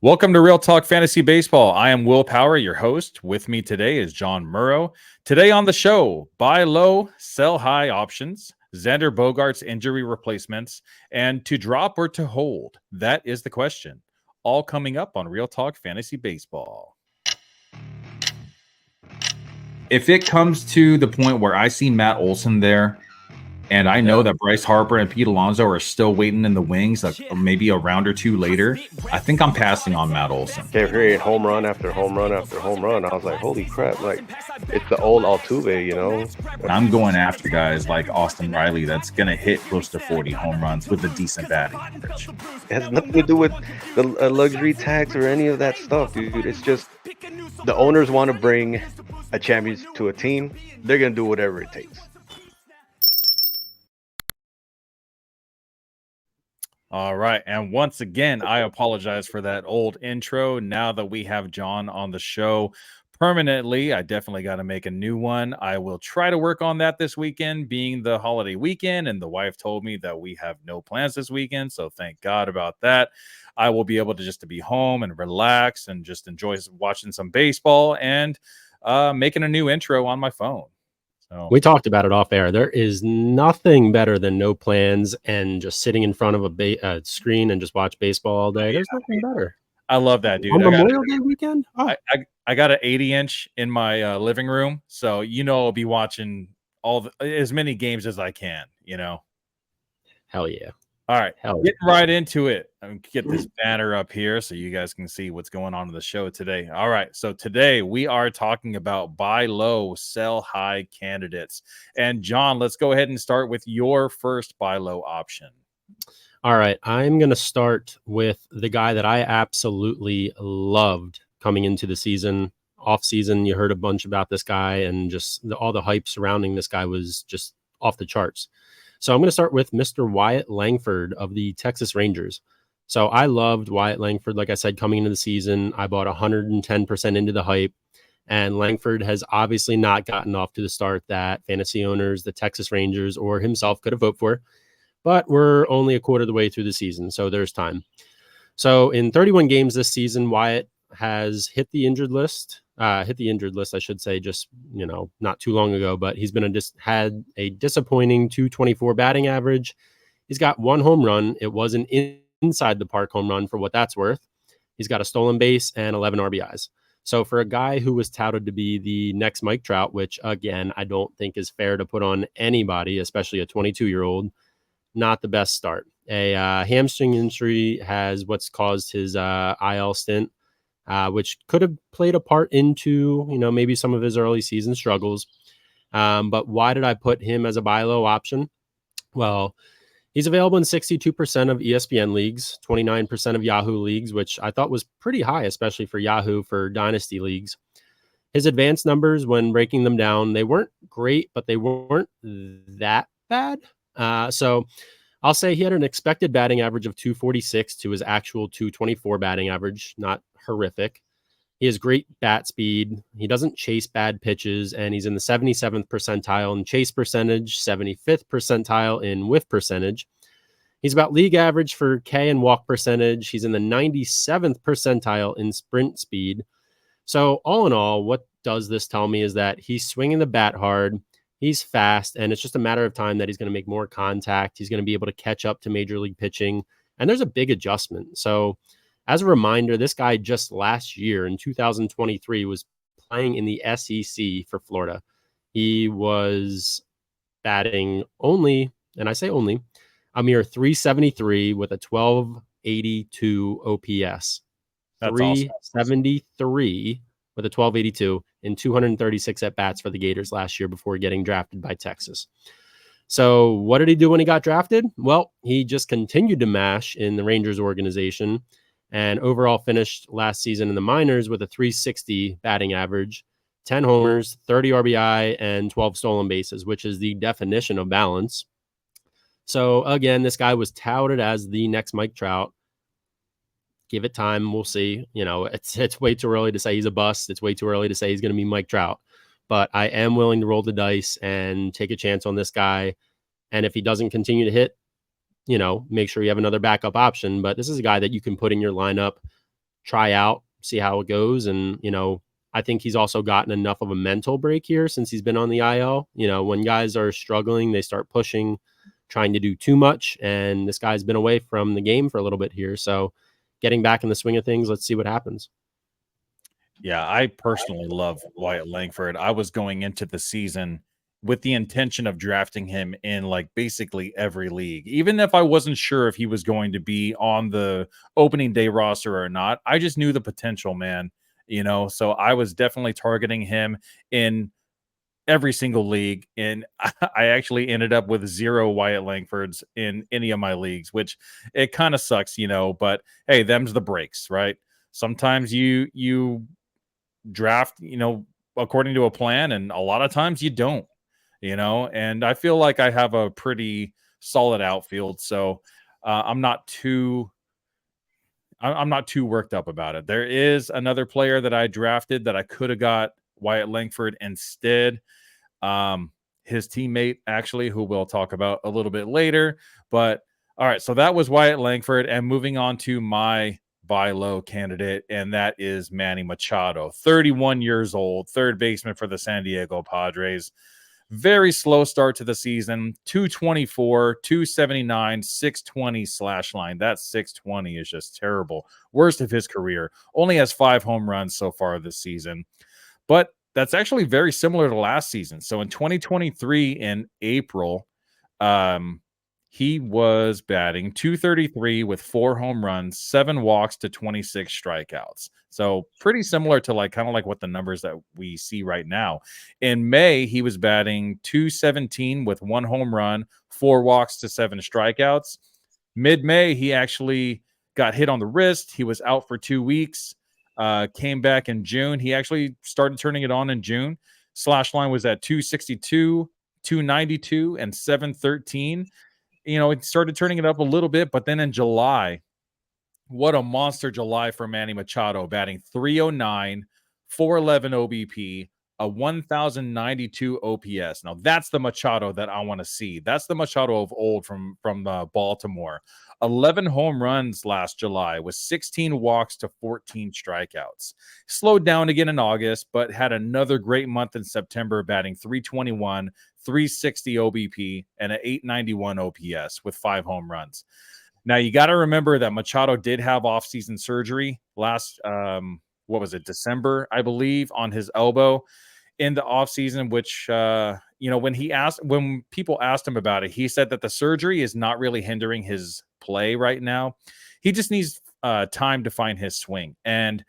Welcome to Real Talk Fantasy Baseball. I am Will Power, your host. With me today is John Murrow. Today on the show, buy low, sell high options, Xander Bogaerts injury replacements, and to drop or to hold. That is the question. All coming up on Real Talk Fantasy Baseball. If it comes to the point where I see Matt Olson there, and I know that Bryce Harper and Pete Alonso are still waiting in the wings, like maybe a round or two later, I think I'm passing on Matt Olson. Period. Home run after home run after home run. I was like, holy crap! Like, it's the old Altuve, you know. And I'm going after guys like Austin Riley that's gonna hit close to 40 home runs with a decent batting average. It has nothing to do with the luxury tax or any of that stuff, dude. It's just the owners want to bring a champion to a team. They're gonna do whatever it takes. All right. And once again, I apologize for that old intro. Now that we have John on the show permanently, I definitely got to make a new one. I will try to work on that this weekend, being the holiday weekend. And the wife told me that we have no plans this weekend. So thank God about that. I will be able to be home and relax and just enjoy watching some baseball and making a new intro on my phone. So we talked about it off air. There is nothing better than no plans and just sitting in front of a screen and just watch baseball all day. There's nothing better. I love that, dude. On Memorial Day weekend? Oh. I got an 80-inch in my living room, so I'll be watching as many games as I can. Hell yeah. All right, getting right into it. I'm get this banner up here so you guys can see what's going on in the show today. All right, so today we are talking about buy low, sell high candidates. And John, let's go ahead and start with your first buy low option. All right, I'm going to start with the guy that I absolutely loved coming into the season. Off season, you heard a bunch about this guy, and just all the hype surrounding this guy was just off the charts. So I'm going to start with Mr. Wyatt Langford of the Texas Rangers. So I loved Wyatt Langford. Like I said, coming into the season, I bought 110% into the hype. And Langford has obviously not gotten off to the start that fantasy owners, the Texas Rangers, or himself could have voted for. But we're only a quarter of the way through the season, so there's time. So in 31 games this season, Wyatt has hit the injured list, I should say, just, not too long ago, but he's had a disappointing 224 batting average. He's got one home run. It was an inside the park home run for what that's worth. He's got a stolen base and 11 RBIs. So for a guy who was touted to be the next Mike Trout, which again, I don't think is fair to put on anybody, especially a 22-year-old, not the best start. A hamstring injury has what's caused his IL stint, which could have played a part into, maybe some of his early season struggles. But why did I put him as a buy low option? Well, he's available in 62% of ESPN leagues, 29% of Yahoo leagues, which I thought was pretty high, especially for Yahoo for dynasty leagues. His advanced numbers, when breaking them down, they weren't great, but they weren't that bad. So I'll say he had an expected batting average of 246 to his actual 224 batting average. Not horrific. He has great bat speed. He doesn't chase bad pitches, and he's in the 77th percentile in chase percentage, 75th percentile in whiff percentage. He's about league average for K and walk percentage. He's in the 97th percentile in sprint speed. So all in all, what does this tell me is that he's swinging the bat hard. He's fast, and it's just a matter of time that he's going to make more contact. He's going to be able to catch up to major league pitching, and there's a big adjustment. So as a reminder, this guy just last year in 2023 was playing in the SEC for Florida. He was batting only, and I say only, a mere 373 with a 1282 OPS. That's 373 awesome. With a 1282 in 236 at-bats for the Gators last year before getting drafted by Texas. So what did he do when he got drafted? Well, he just continued to mash in the Rangers organization and overall finished last season in the minors with a 360 batting average, 10 homers, 30 RBI, and 12 stolen bases, which is the definition of balance. So again, this guy was touted as the next Mike Trout. Give it time. We'll see. It's way too early to say he's a bust. It's way too early to say he's going to be Mike Trout. But I am willing to roll the dice and take a chance on this guy. And if he doesn't continue to hit, make sure you have another backup option. But this is a guy that you can put in your lineup try out, see how it goes. And, I think he's also gotten enough of a mental break here since he's been on the IL. When guys are struggling, they start pushing, trying to do too much. And this guy's been away from the game for a little bit here. So getting back in the swing of things, let's see what happens. Yeah, I personally love Wyatt Langford. I was going into the season with the intention of drafting him in like basically every league. Even if I wasn't sure if he was going to be on the opening day roster or not, I just knew the potential, man. So I was definitely targeting him in every single league. And I actually ended up with 0 Wyatt Langfords in any of my leagues, which it kind of sucks, but hey, them's the breaks, right? Sometimes you draft, according to a plan, and a lot of times you don't, and I feel like I have a pretty solid outfield, so I'm not too worked up about it. There is another player that I drafted that I could have got Wyatt Langford instead. His teammate, actually, who we'll talk about a little bit later. But all right, so that was Wyatt Langford, and moving on to my buy low candidate, and that is Manny Machado, 31 years old, third baseman for the San Diego Padres. Very slow start to the season, 224, 279, 620 slash line. That 620 is just terrible. Worst of his career. Only has 5 home runs so far this season. But that's actually very similar to last season. So in 2023 in April, he was batting 233 with 4 home runs, 7 walks to 26 strikeouts. So pretty similar to kind of like what the numbers that we see right now. In May, he was batting 217 with 1 home run, 4 walks to 7 strikeouts. Mid-May, he actually got hit on the wrist. He was out for 2 weeks. Came back in June. He actually started turning it on in June. Slash line was at 262, 292, and 713. It started turning it up a little bit, but then in July, what a monster July for Manny Machado, batting 309, 411 OBP, a 1,092 OPS. Now that's the Machado that I want to see. That's the Machado of old from Baltimore. 11 home runs last July with 16 walks to 14 strikeouts. Slowed down again in August, but had another great month in September, batting 321, 360 OBP, and an 891 OPS with 5 home runs. Now, you got to remember that Machado did have offseason surgery last, December, I believe, on his elbow in the offseason, which, when people asked him about it, he said that the surgery is not really hindering his play right now. He just needs time to find his swing. And,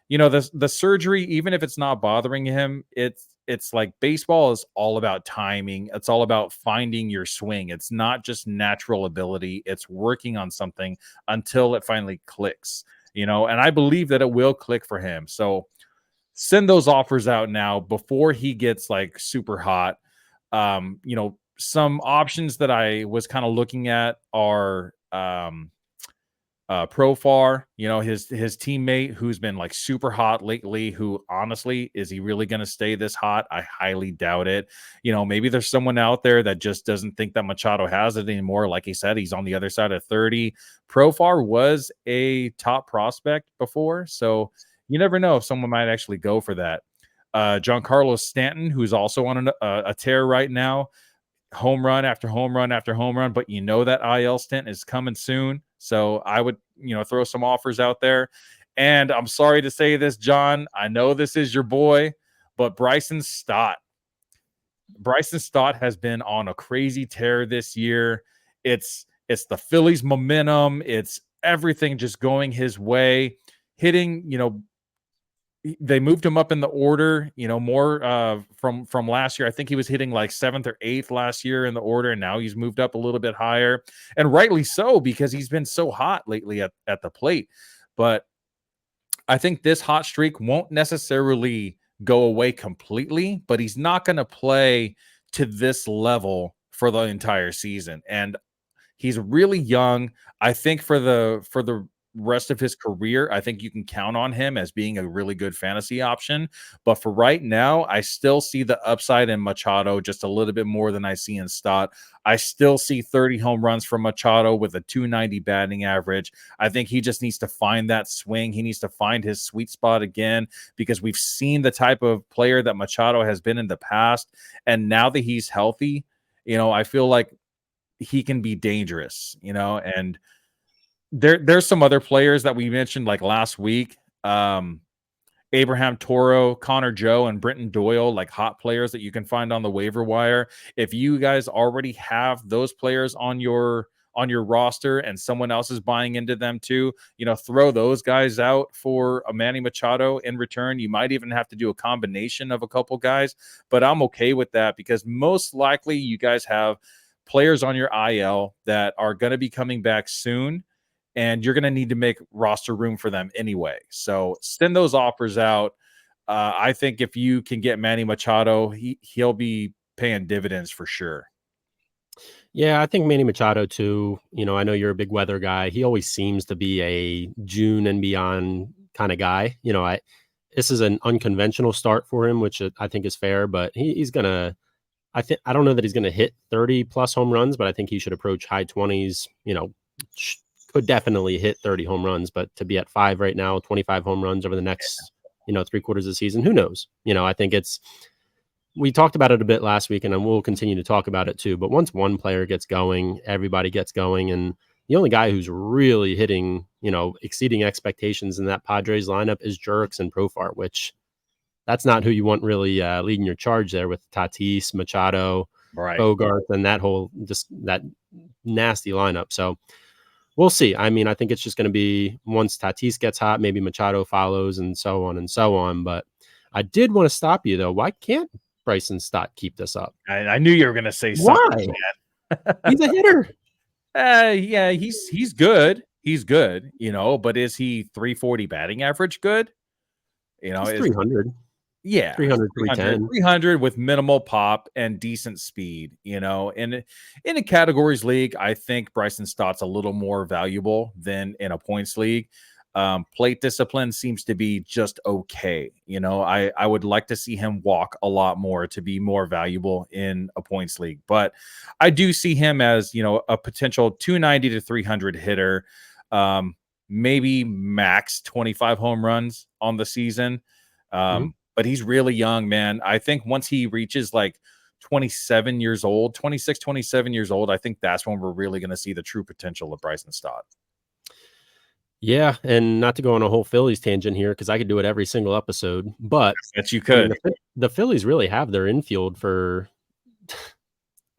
the surgery, even if it's not bothering him, it's like baseball is all about timing. It's all about finding your swing. It's not just natural ability. It's working on something until it finally clicks, and I believe that it will click for him. So send those offers out now before he gets like super hot. Some options that I was kind of looking at are Profar, his teammate who's been like super hot lately, who honestly, is he really going to stay this hot? I highly doubt it. Maybe there's someone out there that just doesn't think that Machado has it anymore. Like he said, he's on the other side of 30. Profar was a top prospect before, so you never know if someone might actually go for that. Giancarlo Stanton, who's also on a tear right now, home run after home run after home run, but that IL stint is coming soon. So I would, throw some offers out there. And I'm sorry to say this, John, I know this is your boy, but Bryson Stott has been on a crazy tear this year. It's the Phillies momentum. It's everything just going his way, hitting, they moved him up in the order, more from last year. I think he was hitting like 7th or 8th last year in the order, and now he's moved up a little bit higher, and rightly so, because he's been so hot lately at the plate. But I think this hot streak won't necessarily go away completely, but he's not going to play to this level for the entire season. And he's really young. I think for the rest of his career, I think you can count on him as being a really good fantasy option. But for right now, I still see the upside in Machado just a little bit more than I see in Stott. I still see 30 home runs from Machado with a 290 batting average. I think he just needs to find that swing. He needs to find his sweet spot again, because we've seen the type of player that Machado has been in the past. And now that he's healthy, I feel like he can be dangerous, and there's some other players that we mentioned like last week. Abraham Toro, Connor Joe, and Brenton Doyle, like hot players that you can find on the waiver wire. If you guys already have those players on your roster and someone else is buying into them too, throw those guys out for a Manny Machado in return. You might even have to do a combination of a couple guys, but I'm okay with that because most likely you guys have players on your IL that are going to be coming back soon, and you're going to need to make roster room for them anyway. So send those offers out. I think if you can get Manny Machado, he'll be paying dividends for sure. Yeah, I think Manny Machado too. I know you're a big weather guy. He always seems to be a June and beyond kind of guy. This is an unconventional start for him, which I think is fair, but he's going to, I don't know that he's going to hit 30 plus home runs, but I think he should approach high 20s, could definitely hit 30 home runs, but to be at 5 right now, 25 home runs over the next, 3/4 of the season, who knows? I think we talked about it a bit last week, and we'll continue to talk about it too. But once one player gets going, everybody gets going. And the only guy who's really hitting, exceeding expectations in that Padres lineup is Jurickson Profar, which that's not who you want really leading your charge there with Tatis, Machado, right, Bogaerts, and that nasty lineup. So we'll see. I mean, I think it's just going to be once Tatis gets hot, maybe Machado follows and so on and so on. But I did want to stop you, though. Why can't Bryson Stott keep this up? I knew you were going to say Why? something. He's a hitter. Yeah, he's good. He's good, but is he 340 batting average good? He's 300. Yeah, 300, 310. 300 with minimal pop and decent speed, in a categories league, I think Bryson Stott's a little more valuable than in a points league. Plate discipline seems to be just okay. I would like to see him walk a lot more to be more valuable in a points league, but I do see him as, a potential 290 to 300 hitter, maybe max 25 home runs on the season. But he's really young, man. I think once he reaches like 27 years old, 26, 27 years old, I think that's when we're really going to see the true potential of Bryson Stott. Yeah, and not to go on a whole Phillies tangent here, because I could do it every single episode, but that you could. The Phillies really have their infield for,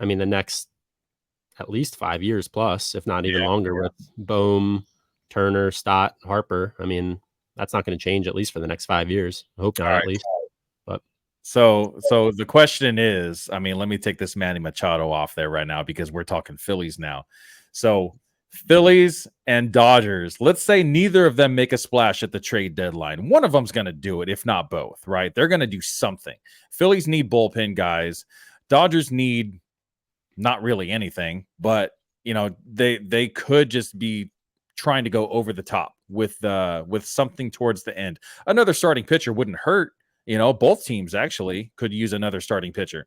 the next at least 5 years plus, if not even longer, with Bohm, Turner, Stott, Harper. That's not going to change at least for the next 5 years. I hope not, at least. But so the question is, let me take this Manny Machado off there right now because we're talking Phillies now. So Phillies and Dodgers, let's say neither of them make a splash at the trade deadline. One of them's going to do it, if not both, right? They're going to do something. Phillies need bullpen guys. Dodgers need not really anything, but they could just be trying to go over the top with something towards the end. Another starting pitcher wouldn't hurt. Both teams actually could use another starting pitcher.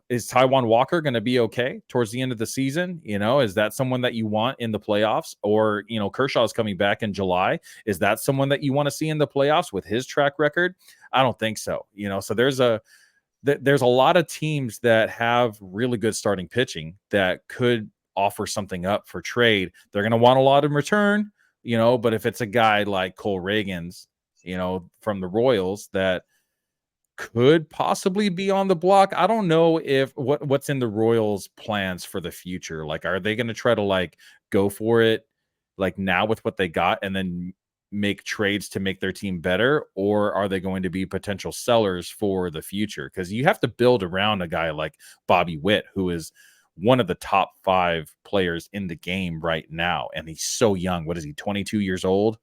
Is Taijuan Walker going to be okay towards the end of the season? Is that someone that you want in the playoffs? Or, Kershaw is coming back in July. Is that someone that you want to see in the playoffs with his track record? I don't think so. So there's a lot of teams that have really good starting pitching that could offer something up for trade. They're going to want a lot in return, but if it's a guy like Cole Reagans, from the Royals that could possibly be on the block. I don't know if what's in the Royals plans for the future. Like, are they going to try to like go for it like now with what they got and then make trades to make their team better? Or are they going to be potential sellers for the future? Because you have to build around a guy like Bobby Witt, who is one of the top 5 players in the game right now. And he's so young. What is he, 22 years old?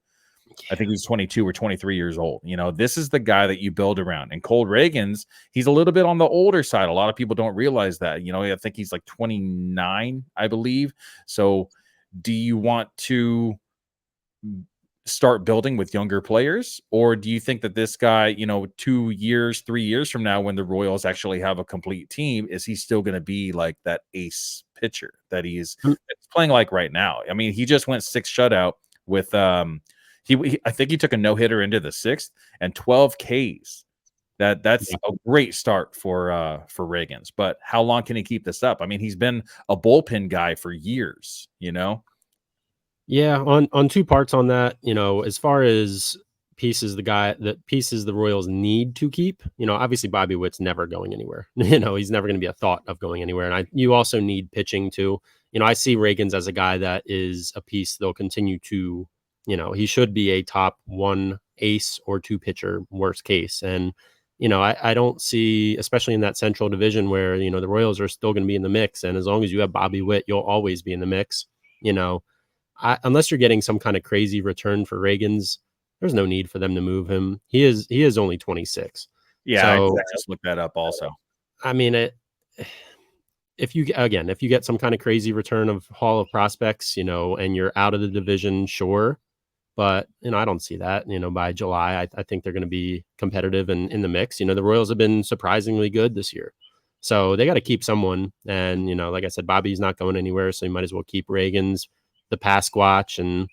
I think he's 22 or 23 years old. This is the guy that you build around. And Cole Reagans, he's a little bit on the older side. A lot of people don't realize that. I think he's like 29, I believe. So do you want to start building with younger players? Or do you think that this guy, 2 years, 3 years from now, when the Royals actually have a complete team, is he still going to be like that ace pitcher that he's playing like right now? I mean, he just went 6 shutout with I think he took a no-hitter into the 6th and 12 Ks. That's a great start for Reagans, but how long can he keep this up? I mean, he's been a bullpen guy for years, Yeah, on 2 parts on that, as far as pieces the Royals need to keep, obviously Bobby Witt's never going anywhere. He's never going to be a thought of going anywhere. And you also need pitching too. I see Reagans as a guy that is a piece they'll continue to, he should be a top 1 ace or 2 pitcher worst case. And I don't see, especially in that Central Division where, the Royals are still going to be in the mix. And as long as you have Bobby Witt, you'll always be in the mix, unless you're getting some kind of crazy return for Reagans, there's no need for them to move him. He is only 26. Yeah, so, I just looked that up also. I mean, if you get some kind of crazy return of Hall of Prospects, and you're out of the division, sure. But, I don't see that, by July. I think they're going to be competitive and in the mix. The Royals have been surprisingly good this year. So they got to keep someone. And, like I said, Bobby's not going anywhere. So you might as well keep Reagans, the Pasquatch, and,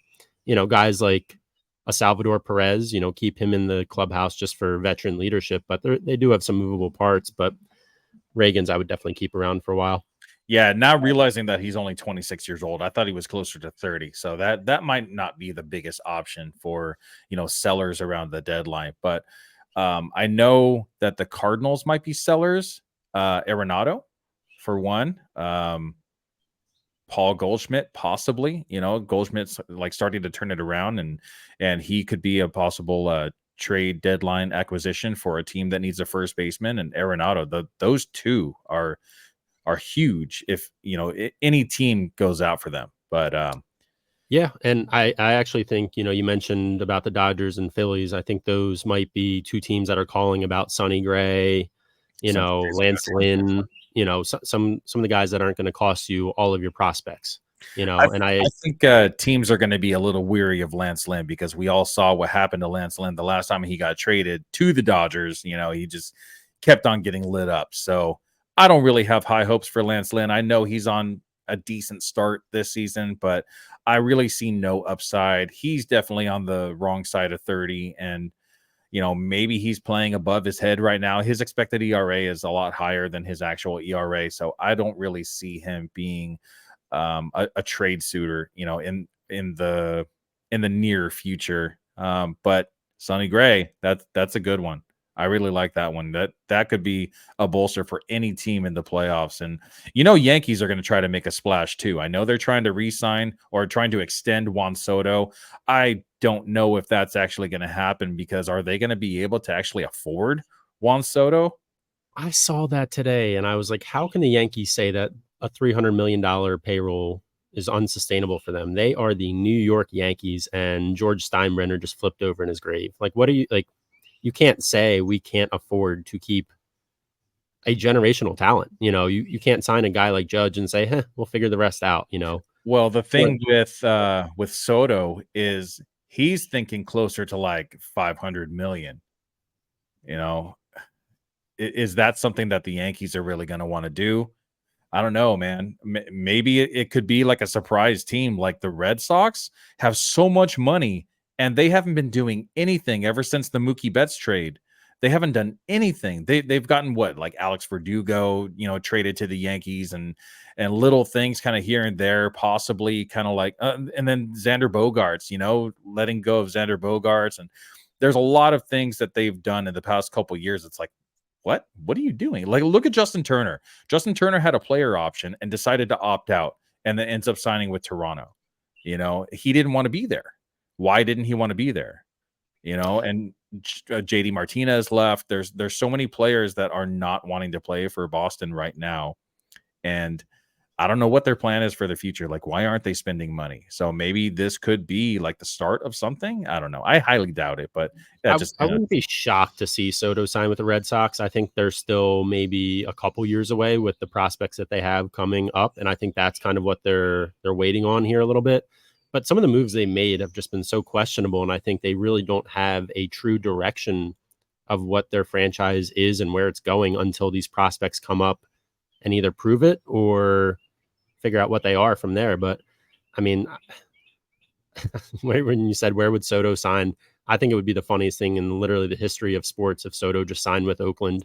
guys like a Salvador Perez, keep him in the clubhouse just for veteran leadership. But they do have some movable parts. But Reagans, I would definitely keep around for a while. Yeah, now realizing that he's only 26 years old, I thought he was closer to 30. So that might not be the biggest option for, sellers around the deadline. But I know that the Cardinals might be sellers. Arenado, for one. Paul Goldschmidt, possibly. Goldschmidt's like starting to turn it around, and he could be a possible trade deadline acquisition for a team that needs a first baseman. And Arenado, those two are huge if any team goes out for them. But yeah, and I actually think you mentioned about the Dodgers and Phillies. I think those might be 2 teams that are calling about Sonny Gray, Lance Lynn, some of the guys that aren't going to cost you all of your prospects. I think teams are going to be a little weary of Lance Lynn because we all saw what happened to Lance Lynn the last time he got traded to the Dodgers. He just kept on getting lit up. So I don't really have high hopes for Lance Lynn. I know he's on a decent start this season, but I really see no upside. He's definitely on the wrong side of 30, and maybe he's playing above his head right now. His expected ERA is a lot higher than his actual ERA, so I don't really see him being a trade suitor, in the near future. But Sonny Gray, that's a good one. I really like that one. That could be a bolster for any team in the playoffs. And Yankees are going to try to make a splash too. I know they're trying to re-sign or trying to extend Juan Soto. I don't know if that's actually going to happen because are they going to be able to actually afford Juan Soto? I saw that today and I was like, how can the Yankees say that a $300 million payroll is unsustainable for them? They are the New York Yankees, and George Steinbrenner just flipped over in his grave. Like, what are you like? You can't say we can't afford to keep a generational talent. You can't sign a guy like Judge and say, we'll figure the rest out, Well, the thing with Soto is he's thinking closer to like 500 million. Is that something that the Yankees are really going to want to do? I don't know, man. Maybe it could be like a surprise team like the Red Sox have so much money and they haven't been doing anything ever since the Mookie Betts trade. They haven't done anything. They've gotten what, like Alex Verdugo, traded to the Yankees and little things kind of here and there, possibly kind of like, and then Xander Bogaerts, letting go of Xander Bogaerts. And there's a lot of things that they've done in the past couple of years. It's like, what are you doing? Like, look at Justin Turner. Justin Turner had a player option and decided to opt out and then ends up signing with Toronto. He didn't want to be there. Why didn't he want to be there? And JD Martinez left. There's so many players that are not wanting to play for Boston right now. And I don't know what their plan is for the future. Like, why aren't they spending money? So maybe this could be like the start of something. I don't know. I highly doubt it, but I wouldn't be shocked to see Soto sign with the Red Sox. I think they're still maybe a couple years away with the prospects that they have coming up. And I think that's kind of what they're waiting on here a little bit. but some of the moves they made have just been so questionable, and I think they really don't have a true direction of what their franchise is and where it's going until these prospects come up and either prove it or figure out what they are from there. But I mean, when you said where would Soto sign, I think it would be the funniest thing in literally the history of sports if Soto just signed with Oakland,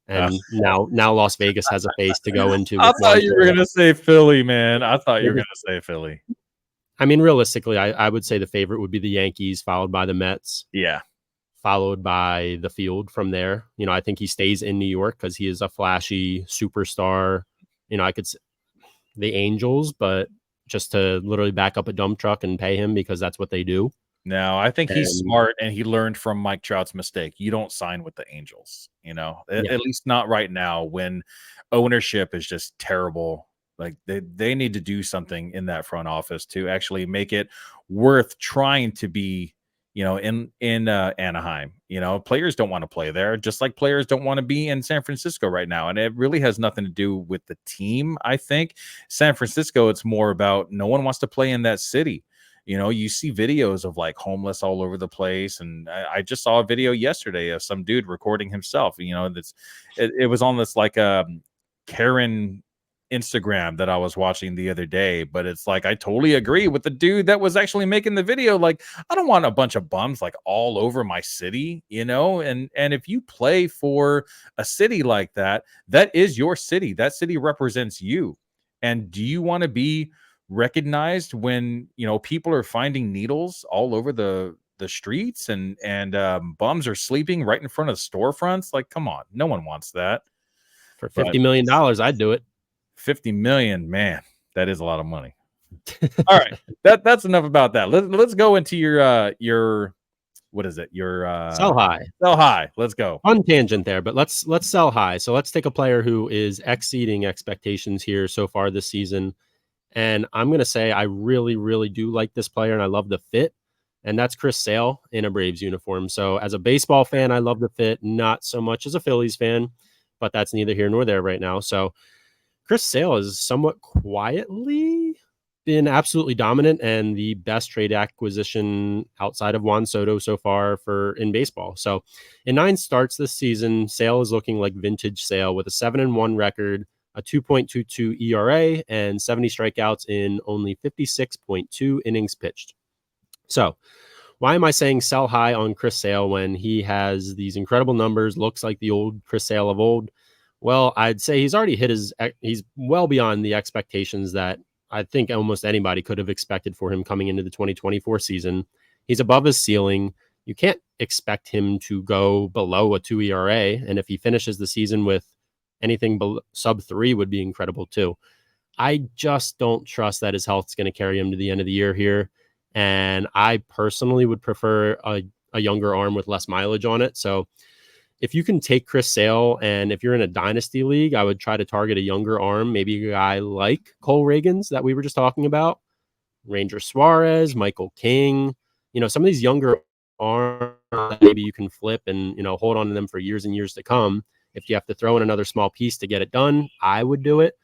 and now Las Vegas has a face to go into. I With thought you were Soto. gonna say Philly, man. I thought you were gonna say Philly. I mean, realistically, I would say the favorite would be the Yankees, followed by the Mets. Yeah. Followed by the field from there. You know, I think he stays in New York because he is a flashy superstar. You know, I could say the Angels, but just to literally back up a dump truck and pay him because that's what they do. No, I think he's smart and he learned from Mike Trout's mistake. You don't sign with the Angels, you know, at least not right now when ownership is just terrible. Like they need to do something in that front office to actually make it worth trying to be, you know, in Anaheim. You know, players don't want to play there, just like players don't want to be in San Francisco right now. And it really has nothing to do with the team. I think San Francisco, it's more about no one wants to play in that city. You know, you see videos of like homeless all over the place. And I just saw a video yesterday of some dude recording himself. You know, it was on this like Karen Instagram that I was watching the other day, but it's like I totally agree with the dude that was actually making the video. Like, I don't want a bunch of bums like all over my city, you know. And if you play for a city like that, that is your city. That city represents you. And do you want to be recognized when, you know, people are finding needles all over the streets and bums are sleeping right in front of storefronts? Like, come on, no one wants that. For $50 million, I'd do it. 50 million, man, that is a lot of money. All right, that's enough about that. Let's go into your what is it? Your sell high. Sell high. Let's go. On tangent there, but let's sell high. So let's take a player who is exceeding expectations here so far this season. And I'm going to say I really, really do like this player, and I love the fit. And that's Chris Sale in a Braves uniform. So as a baseball fan, I love the fit, not so much as a Phillies fan, but that's neither here nor there right now. So Chris Sale has somewhat quietly been absolutely dominant and the best trade acquisition outside of Juan Soto so far in baseball. So in 9 starts this season, Sale is looking like vintage Sale with a 7-1 record, a 2.22 ERA, and 70 strikeouts in only 56.2 innings pitched. So why am I saying sell high on Chris Sale when he has these incredible numbers, looks like the old Chris Sale of old? Well, I'd say he's already he's well beyond the expectations that I think almost anybody could have expected for him coming into the 2024 season. He's above his ceiling. You can't expect him to go below a 2 ERA. And if he finishes the season with anything sub 3 would be incredible too. I just don't trust that his health is going to carry him to the end of the year here. And I personally would prefer a younger arm with less mileage on it. So if you can take Chris Sale, and if you're in a dynasty league, I would try to target a younger arm, maybe a guy like Cole Reagans that we were just talking about, Ranger Suarez, Michael King, you know, some of these younger arms that maybe you can flip and, you know, hold on to them for years and years to come. If you have to throw in another small piece to get it done, I would do it.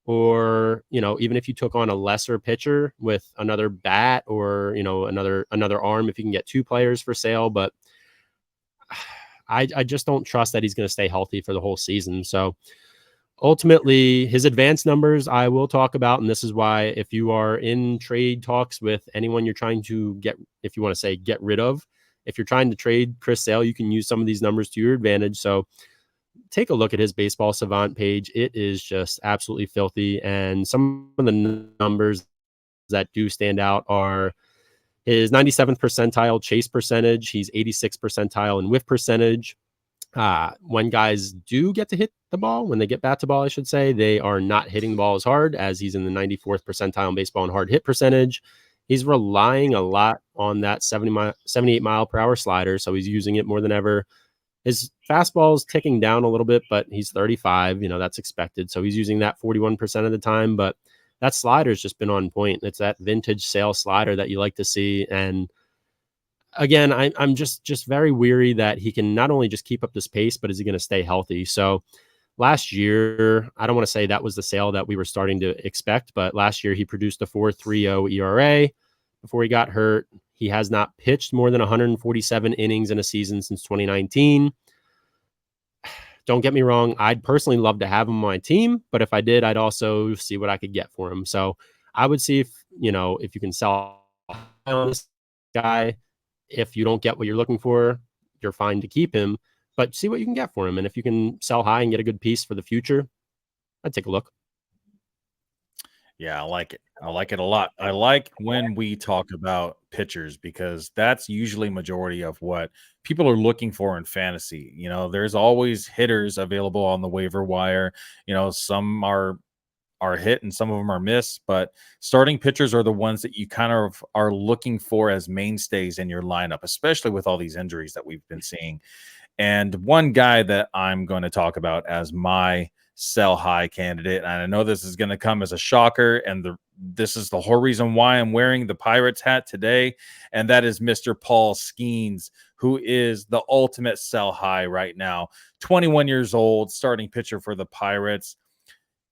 Or, you know, even if you took on a lesser pitcher with another bat or, you know, another arm, if you can get 2 players for Sale, but I just don't trust that he's going to stay healthy for the whole season. So ultimately, his advanced numbers I will talk about. And this is why if you are in trade talks with anyone you're trying to get, if you want to say get rid of, if you're trying to trade Chris Sale, you can use some of these numbers to your advantage. So take a look at his Baseball Savant page. It is just absolutely filthy. And some of the numbers that do stand out are his 97th percentile chase percentage. He's 86th percentile in whiff percentage. When guys do get to hit the ball, when they get bat to ball, I should say, they are not hitting the ball as hard, as he's in the 94th percentile in baseball in hard hit percentage. He's relying a lot on that 78 mile per hour slider. So he's using it more than ever. His fastball is ticking down a little bit, but he's 35. You know, that's expected. So he's using that 41% of the time, but that slider's just been on point. It's that vintage Sale slider that you like to see. And again, I'm just very weary that he can not only just keep up this pace, but is he going to stay healthy? So last year, I don't want to say that was the Sale that we were starting to expect, but last year he produced a 4.30 ERA, before he got hurt. He has not pitched more than 147 innings in a season since 2019. Don't get me wrong, I'd personally love to have him on my team, but if I did, I'd also see what I could get for him. So I would see if you can sell on this guy. If you don't get what you're looking for, you're fine to keep him, but see what you can get for him. And if you can sell high and get a good piece for the future, I'd take a look. Yeah, I like it. I like it a lot. I like when we talk about pitchers because that's usually majority of what people are looking for in fantasy. There's always hitters available on the waiver wire. Some are hit and some of them are missed, but starting pitchers are the ones that you kind of are looking for as mainstays in your lineup, especially with all these injuries that we've been seeing. And one guy that I'm going to talk about as my sell high candidate, and I know this is going to come as a shocker, and this is the whole reason why I'm wearing the Pirates hat today, and that is Mr. Paul Skenes, who is the ultimate sell high right now. 21 years old, starting pitcher for the Pirates.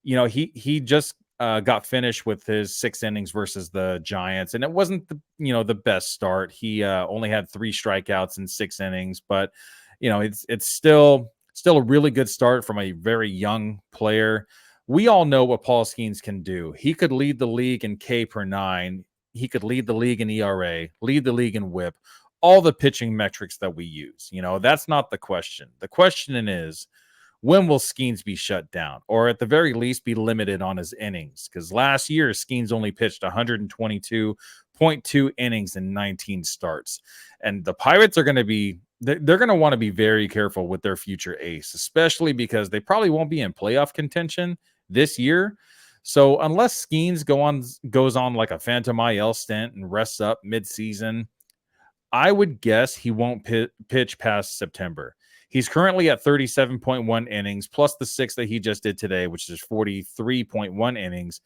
He just got finished with his 6 innings versus the Giants, and it wasn't the best start. He only had 3 strikeouts in 6 innings, but it's still a really good start from a very young player. We all know what Paul Skenes can do. He could lead the league in K per 9. He could lead the league in ERA, lead the league in WHIP, all the pitching metrics that we use. That's not the question. The question is, when will Skenes be shut down, or at the very least be limited on his innings? Because last year, Skenes only pitched 122.2 innings in 19 starts. And the Pirates are going to be they're going to want to be very careful with their future ace, especially because they probably won't be in playoff contention this year. So unless Skenes goes on like a Phantom IL stint and rests up midseason, I would guess he won't pitch past September. He's currently at 37.1 innings plus the 6 that he just did today, which is 43.1 innings.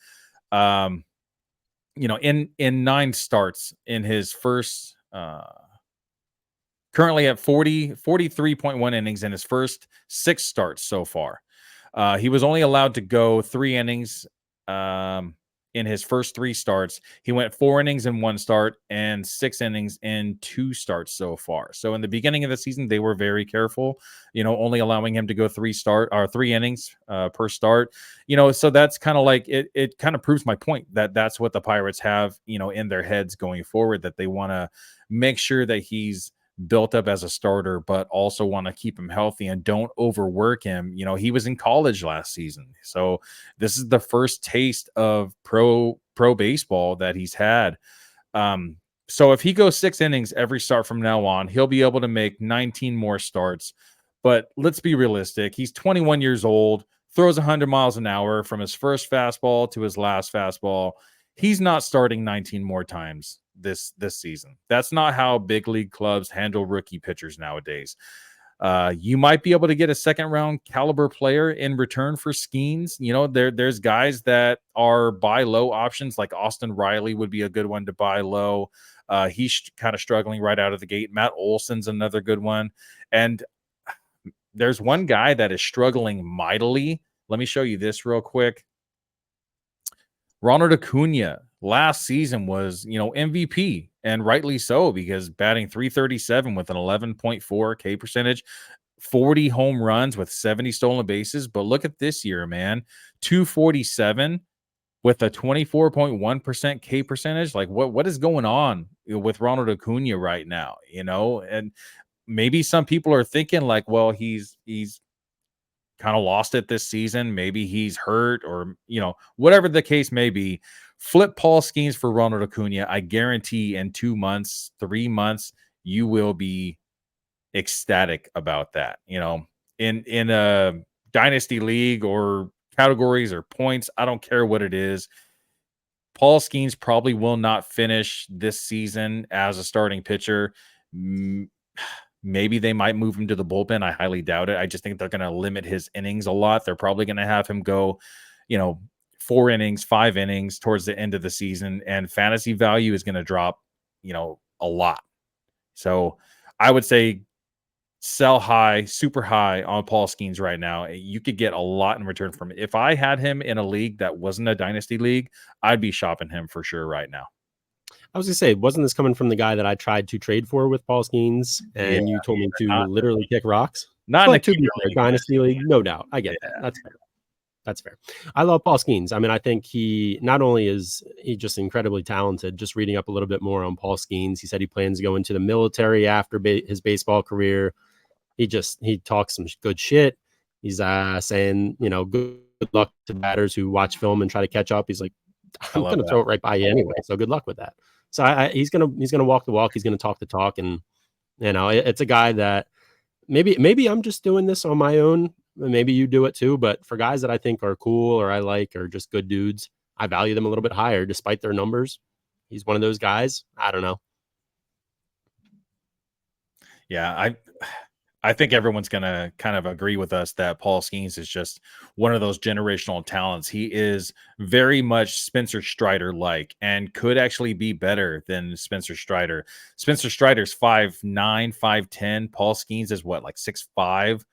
In 9 starts in his first. Currently at 43.1 innings in his first 6 starts so far. He was only allowed to go 3 innings in his first 3 starts. He went 4 innings in 1 start and 6 innings in 2 starts so far. So in the beginning of the season, they were very careful, only allowing him to go 3 innings per start. So that's kind of like it kind of proves my point that that's what the Pirates have, in their heads going forward, that they want to make sure that he's built up as a starter, but also want to keep him healthy and don't overwork him. He was in college last season, so this is the first taste of pro baseball that he's had. So if he goes 6 innings every start from now on, he'll be able to make 19 more starts. But let's be realistic. He's 21 years old, throws 100 miles an hour from his first fastball to his last fastball. He's not starting 19 more times this season. That's not how big league clubs handle rookie pitchers nowadays. You might be able to get a 2nd round caliber player in return for Skenes. There's guys that are buy low options, like Austin Riley would be a good one to buy low. He's kind of struggling right out of the gate. Matt Olson's another good one. And there's one guy that is struggling mightily. Let me show you this real quick. Ronald Acuna last season was, MVP, and rightly so, because batting .337 with an 11.4 K percentage, 40 home runs with 70 stolen bases. But look at this year, man, .247 with a 24.1% K percentage. Like what is going on with Ronald Acuna right now? And maybe some people are thinking like, well, he's kind of lost it this season. Maybe he's hurt, or whatever the case may be. Flip Paul Skenes for Ronald Acuna. I guarantee in 2 months, 3 months, you will be ecstatic about that. In a dynasty league or categories or points, I don't care what it is. Paul Skenes probably will not finish this season as a starting pitcher. Maybe they might move him to the bullpen. I highly doubt it. I just think they're going to limit his innings a lot. They're probably going to have him go, 4 innings, 5 innings towards the end of the season, and fantasy value is going to drop, a lot. So I would say sell high, super high on Paul Skenes right now. You could get a lot in return from it. If I had him in a league that wasn't a dynasty league, I'd be shopping him for sure right now. I was gonna say, wasn't this coming from the guy that I tried to trade for with Paul Skenes, and you told me to literally kick rocks? Not But in to be fair, Dynasty League, no doubt. I get that. That's fair. That's fair. I love Paul Skenes. I mean, I think he not only is he just incredibly talented, just reading up a little bit more on Paul Skenes, he said he plans to go into the military after his baseball career. He talks some good shit. He's saying, good luck to batters who watch film and try to catch up. He's like, I'm going to throw it right by you anyway. So good luck with that. So he's gonna walk the walk. He's gonna talk the talk, and it's a guy that maybe I'm just doing this on my own. Maybe you do it too. But for guys that I think are cool or I like or just good dudes, I value them a little bit higher despite their numbers. He's one of those guys. I don't know. Yeah, I think everyone's going to kind of agree with us that Paul Skenes is just one of those generational talents. He is very much Spencer Strider-like and could actually be better than Spencer Strider. Spencer Strider's 5'9", 5'10". Paul Skenes is what, like 6'5",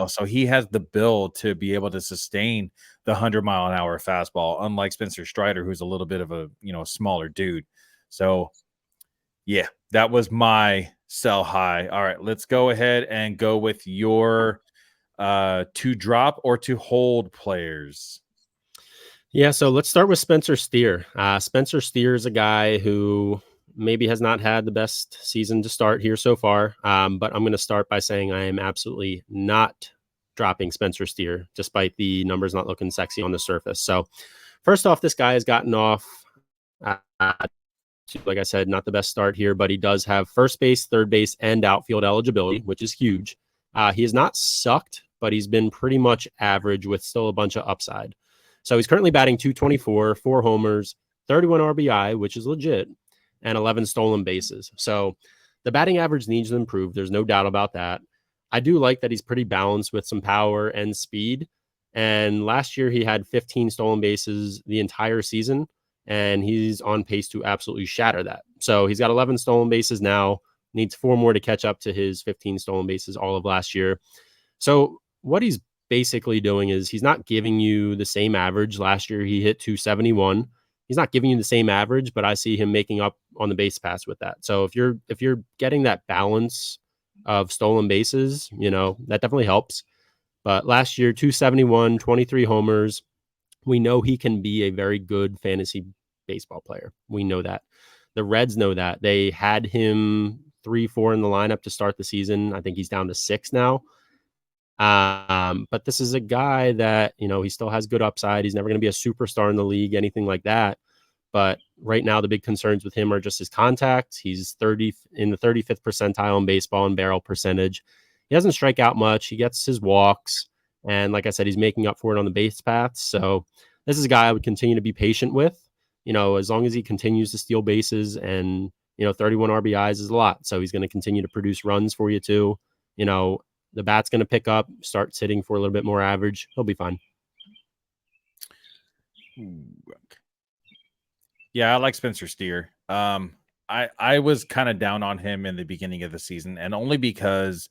so he has the build to be able to sustain the 100-mile-an-hour fastball, unlike Spencer Strider, who's a little bit of a, smaller dude. So, yeah, that was my sell high. All right, let's go ahead and go with your to drop or to hold players. Yeah, so let's start with Spencer Steer. Spencer Steer is a guy who maybe has not had the best season to start here so far, but I'm going to start by saying I am absolutely not dropping Spencer Steer, despite the numbers not looking sexy on the surface. So first off, this guy has gotten off like I said, not the best start here, but he does have first base, third base, and outfield eligibility, which is huge. He has not sucked, but he's been pretty much average with still a bunch of upside. So he's currently batting .224, 4 homers, 31 RBI, which is legit, and 11 stolen bases. So the batting average needs to improve. There's no doubt about that. I do like that he's pretty balanced with some power and speed. And last year he had 15 stolen bases the entire season, and he's on pace to absolutely shatter that. So he's got 11 stolen bases now, needs 4 more to catch up to his 15 stolen bases all of last year. So what he's basically doing is he's not giving you the same average. Last year he hit .271. He's not giving you the same average, but I see him making up on the base pass with that. So if you're getting that balance of stolen bases, that definitely helps. But last year, .271, 23 homers. We know he can be a very good fantasy baseball player. We know that. The Reds know that. They had him 3-4 in the lineup to start the season. I think he's down to 6 now. But this is a guy that, he still has good upside. He's never going to be a superstar in the league, anything like that. But right now, the big concerns with him are just his contact. He's in the 35th percentile in baseball and barrel percentage. He doesn't strike out much. He gets his walks. And like I said, he's making up for it on the base paths. So this is a guy I would continue to be patient with, as long as he continues to steal bases, and, 31 RBIs is a lot. So he's going to continue to produce runs for you too. The bat's going to pick up, start sitting for a little bit more average. He'll be fine. Yeah, I like Spencer Steer. I was kind of down on him in the beginning of the season, and only because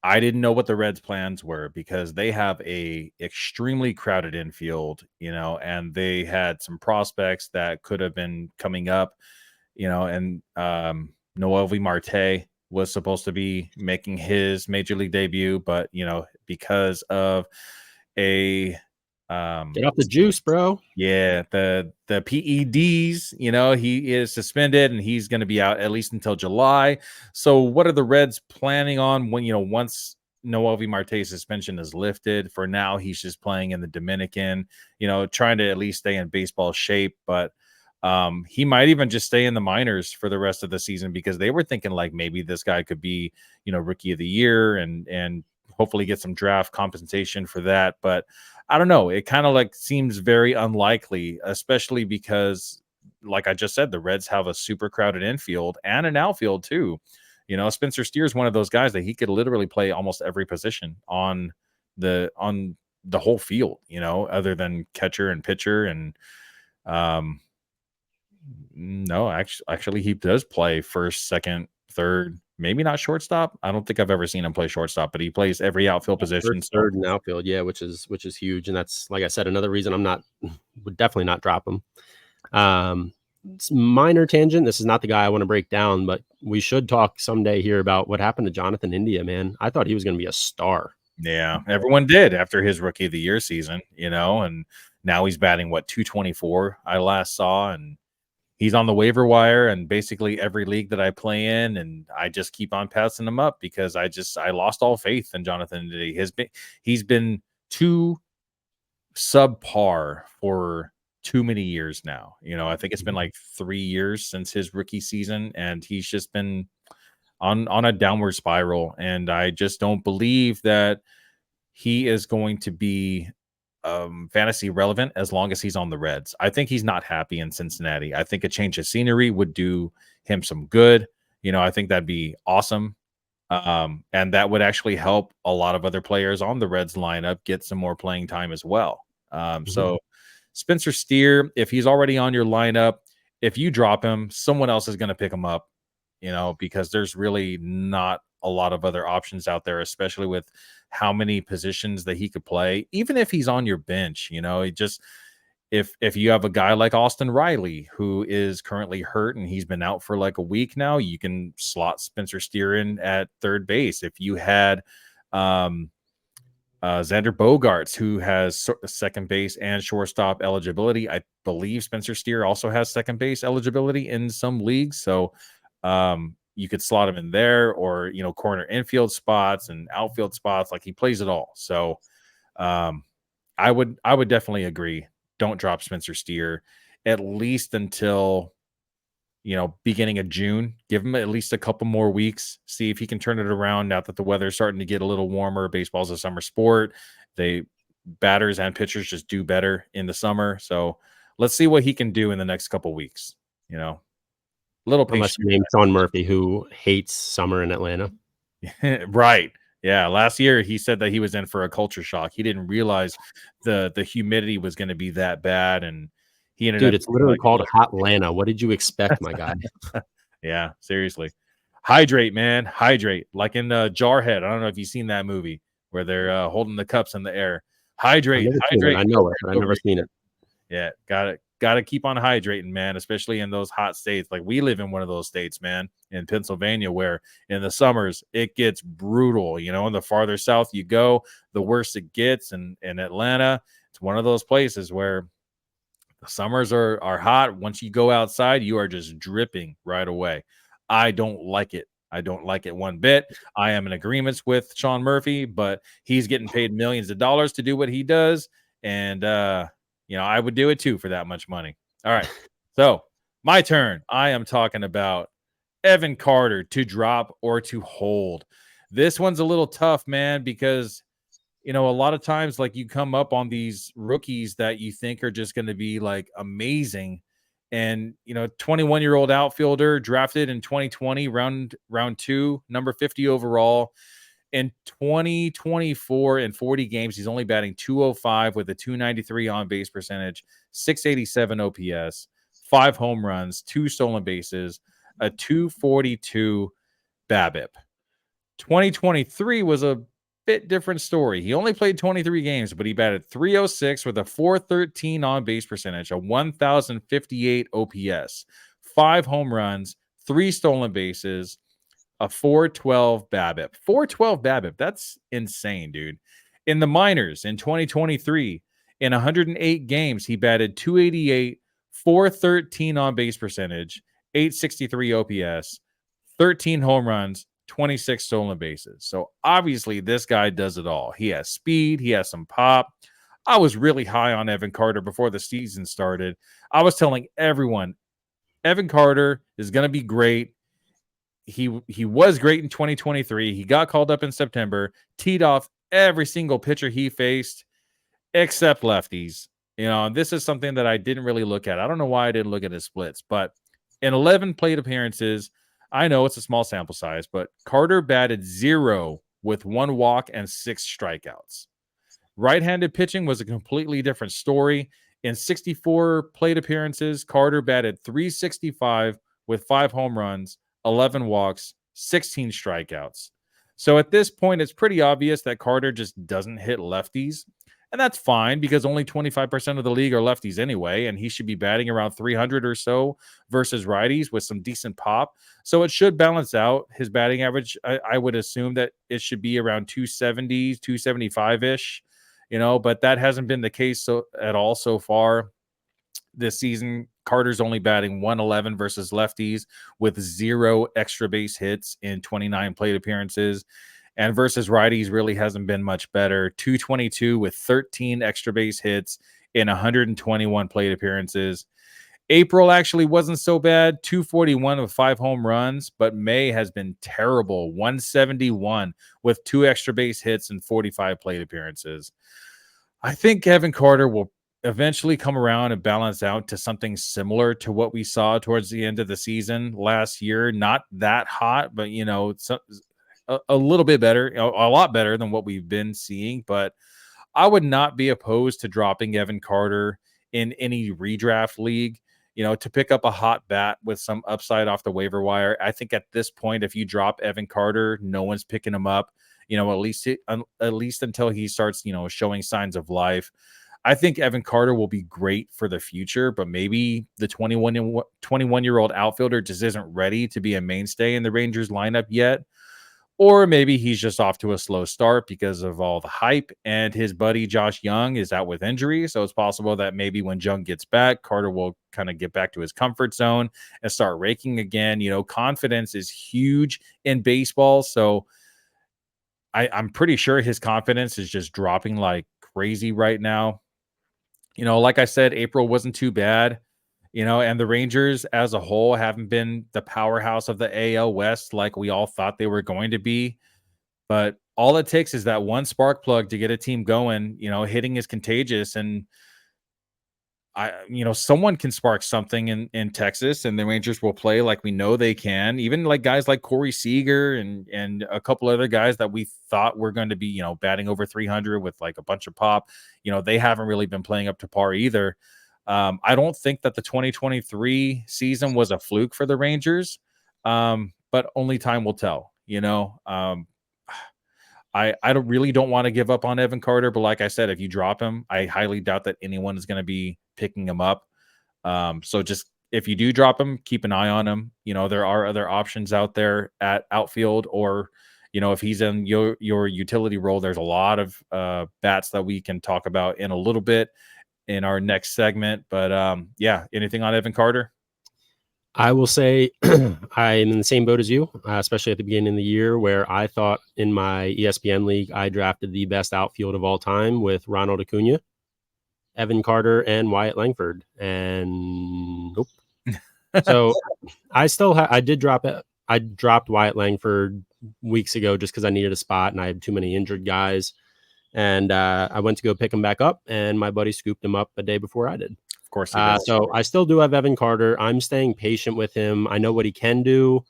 I didn't know what the Reds' plans were, because they have a extremely crowded infield, and they had some prospects that could have been coming up, and Noelvi Marte was supposed to be making his major league debut, but because of a get off the juice, bro. Yeah, the PEDs, he is suspended and he's going to be out at least until July. So what are the Reds planning on when, once Noelvi Marte's suspension is lifted? For now, he's just playing in the Dominican, trying to at least stay in baseball shape, but he might even just stay in the minors for the rest of the season, because they were thinking like maybe this guy could be, rookie of the year and hopefully get some draft compensation for that. But I don't know. It kind of seems very unlikely, especially because, like I just said, the Reds have a super crowded infield and an outfield too. Spencer Steer is one of those guys that he could literally play almost every position on the whole field, other than catcher and pitcher. And no, actually he does play first, second, third, maybe not shortstop. I don't think I've ever seen him play shortstop, but he plays every outfield position. Third and outfield, yeah, which is huge, and that's, like I said, another reason would definitely not drop him. minor tangent. This is not the guy I want to break down, but we should talk someday here about what happened to Jonathan India, man. I thought he was going to be a star. Yeah, everyone did after his Rookie of the Year season, and now he's batting 224 I last saw, and he's on the waiver wire and basically every league that I play in, and I just keep on passing him up because I lost all faith in Jonathan India. He's been too subpar for too many years now. I think it's been like 3 years since his rookie season, and he's just been on a downward spiral, and I just don't believe that he is going to be fantasy relevant as long as he's on the Reds. I think he's not happy in Cincinnati. I think a change of scenery would do him some good. I think that'd be awesome. And that would actually help a lot of other players on the Reds lineup get some more playing time as well. So Spencer Steer, if he's already on your lineup, if you drop him, someone else is going to pick him up, because there's really not a lot of other options out there, especially with how many positions that he could play. Even if he's on your bench, if you have a guy like Austin Riley, who is currently hurt and he's been out for like a week now, you can slot Spencer Steer in at third base. If you had Xander Bogaerts, who has second base and shortstop eligibility, I believe Spencer Steer also has second base eligibility in some leagues. So you could slot him in there, or corner infield spots and outfield spots. Like, he plays it all. So I would definitely agree. Don't drop Spencer Steer, at least until beginning of June. Give him at least a couple more weeks. See if he can turn it around now that the weather's starting to get a little warmer. Baseball's a summer sport. Batters and pitchers just do better in the summer. So let's see what he can do in the next couple weeks. Little Unless patient. you name Sean Murphy, who hates summer in Atlanta. Right. Yeah. Last year he said that he was in for a culture shock. He didn't realize the humidity was going to be that bad, and he ended up. Dude, it's literally called Hot Atlanta. What did you expect, my guy? Yeah, seriously. Hydrate, man. Hydrate. Like in Jarhead. I don't know if you've seen that movie where they're holding the cups in the air. Hydrate. Hydrate. I know it, but I've never seen it. Yeah, got to keep on hydrating, man, especially in those hot states. Like, we live in one of those states, man, in Pennsylvania, where in the summers it gets brutal. And the farther south you go, the worse it gets. And in Atlanta, it's one of those places where the summers are hot. Once you go outside, you are just dripping right away. I don't like it. I don't like it one bit. I am in agreement with Sean Murphy, but he's getting paid millions of dollars to do what he does. And, I would do it too for that much money. All right. So my turn. I am talking about Evan Carter to drop or to hold. This one's a little tough, man, because, a lot of times, like, you come up on these rookies that you think are just going to be like amazing. And, 21-year-old outfielder drafted in 2020, round 2, number 50 overall. In 2024, in 40 games, he's only batting .205 with a .293 on base percentage, .687 OPS, 5 home runs, 2 stolen bases, a .242 BABIP. 2023 was a bit different story. He only played 23 games, but he batted .306 with a .413 on base percentage, a 1,058 OPS, 5 home runs, 3 stolen bases, a .412 BABIP. .412 BABIP. That's insane, dude. In the minors in 2023, in 108 games, he batted .288, .413 on base percentage, .863 OPS, 13 home runs, 26 stolen bases. So obviously this guy does it all. He has speed. He has some pop. I was really high on Evan Carter before the season started. I was telling everyone, Evan Carter is going to be great. He was great in 2023. He got called up in September, teed off every single pitcher he faced, except lefties. And this is something that I didn't really look at. I don't know why I didn't look at his splits, but in 11 plate appearances, I know it's a small sample size, but Carter batted 0 with 1 walk and 6 strikeouts. Right-handed pitching was a completely different story. In 64 plate appearances, Carter batted .365 with 5 home runs, 11 walks, 16 strikeouts. So at this point, it's pretty obvious that Carter just doesn't hit lefties. And that's fine because only 25% of the league are lefties anyway, and he should be batting around 300 or so versus righties with some decent pop. So it should balance out his batting average. I would assume that it should be around 270, 275-ish, but that hasn't been the case at all so far this season. Carter's only batting 111 versus lefties with 0 extra base hits in 29 plate appearances. And versus righties really hasn't been much better. 222 with 13 extra base hits in 121 plate appearances. April actually wasn't so bad, 241 with 5 home runs, but May has been terrible, 171 with 2 extra base hits and 45 plate appearances. I think Evan Carter will eventually come around and balance out to something similar to what we saw towards the end of the season last year. Not that hot, but it's a little bit better, a lot better than what we've been seeing. But I would not be opposed to dropping Evan Carter in any redraft league, to pick up a hot bat with some upside off the waiver wire. I think at this point, if you drop Evan Carter, no one's picking him up, at least until he starts, showing signs of life. I think Evan Carter will be great for the future, but maybe the 21-year-old outfielder just isn't ready to be a mainstay in the Rangers lineup yet. Or maybe he's just off to a slow start because of all the hype, and his buddy Josh Young is out with injury. So it's possible that maybe when Young gets back, Carter will kind of get back to his comfort zone and start raking again. Confidence is huge in baseball. So I'm pretty sure his confidence is just dropping like crazy right now. Like I said, April wasn't too bad. And the Rangers as a whole haven't been the powerhouse of the AL West like we all thought they were going to be. But all it takes is that one spark plug to get a team going. Hitting is contagious, and someone can spark something in Texas, and the Rangers will play like we know they can. Even like guys like Corey Seager and a couple other guys that we thought were going to be, batting over 300 with like a bunch of pop. They haven't really been playing up to par either. I don't think that the 2023 season was a fluke for the Rangers, but only time will tell. I don't want to give up on Evan Carter, but like I said, if you drop him, I highly doubt that anyone is going to be picking him up. So just if you do drop him, keep an eye on him. There are other options out there at outfield, or if he's in your utility role, there's a lot of bats that we can talk about in a little bit in our next segment. But yeah, anything on Evan Carter? I will say I'm in the same boat as you, especially at the beginning of the year, where I thought in my ESPN league, I drafted the best outfield of all time with Ronald Acuna, Evan Carter, and Wyatt Langford. And nope. So I did drop it. I dropped Wyatt Langford weeks ago just because I needed a spot and I had too many injured guys. And I went to go pick him back up, and my buddy scooped him up a day before I did. Of course he does. So I still do have Evan Carter. I'm staying patient with him. I know what he can do.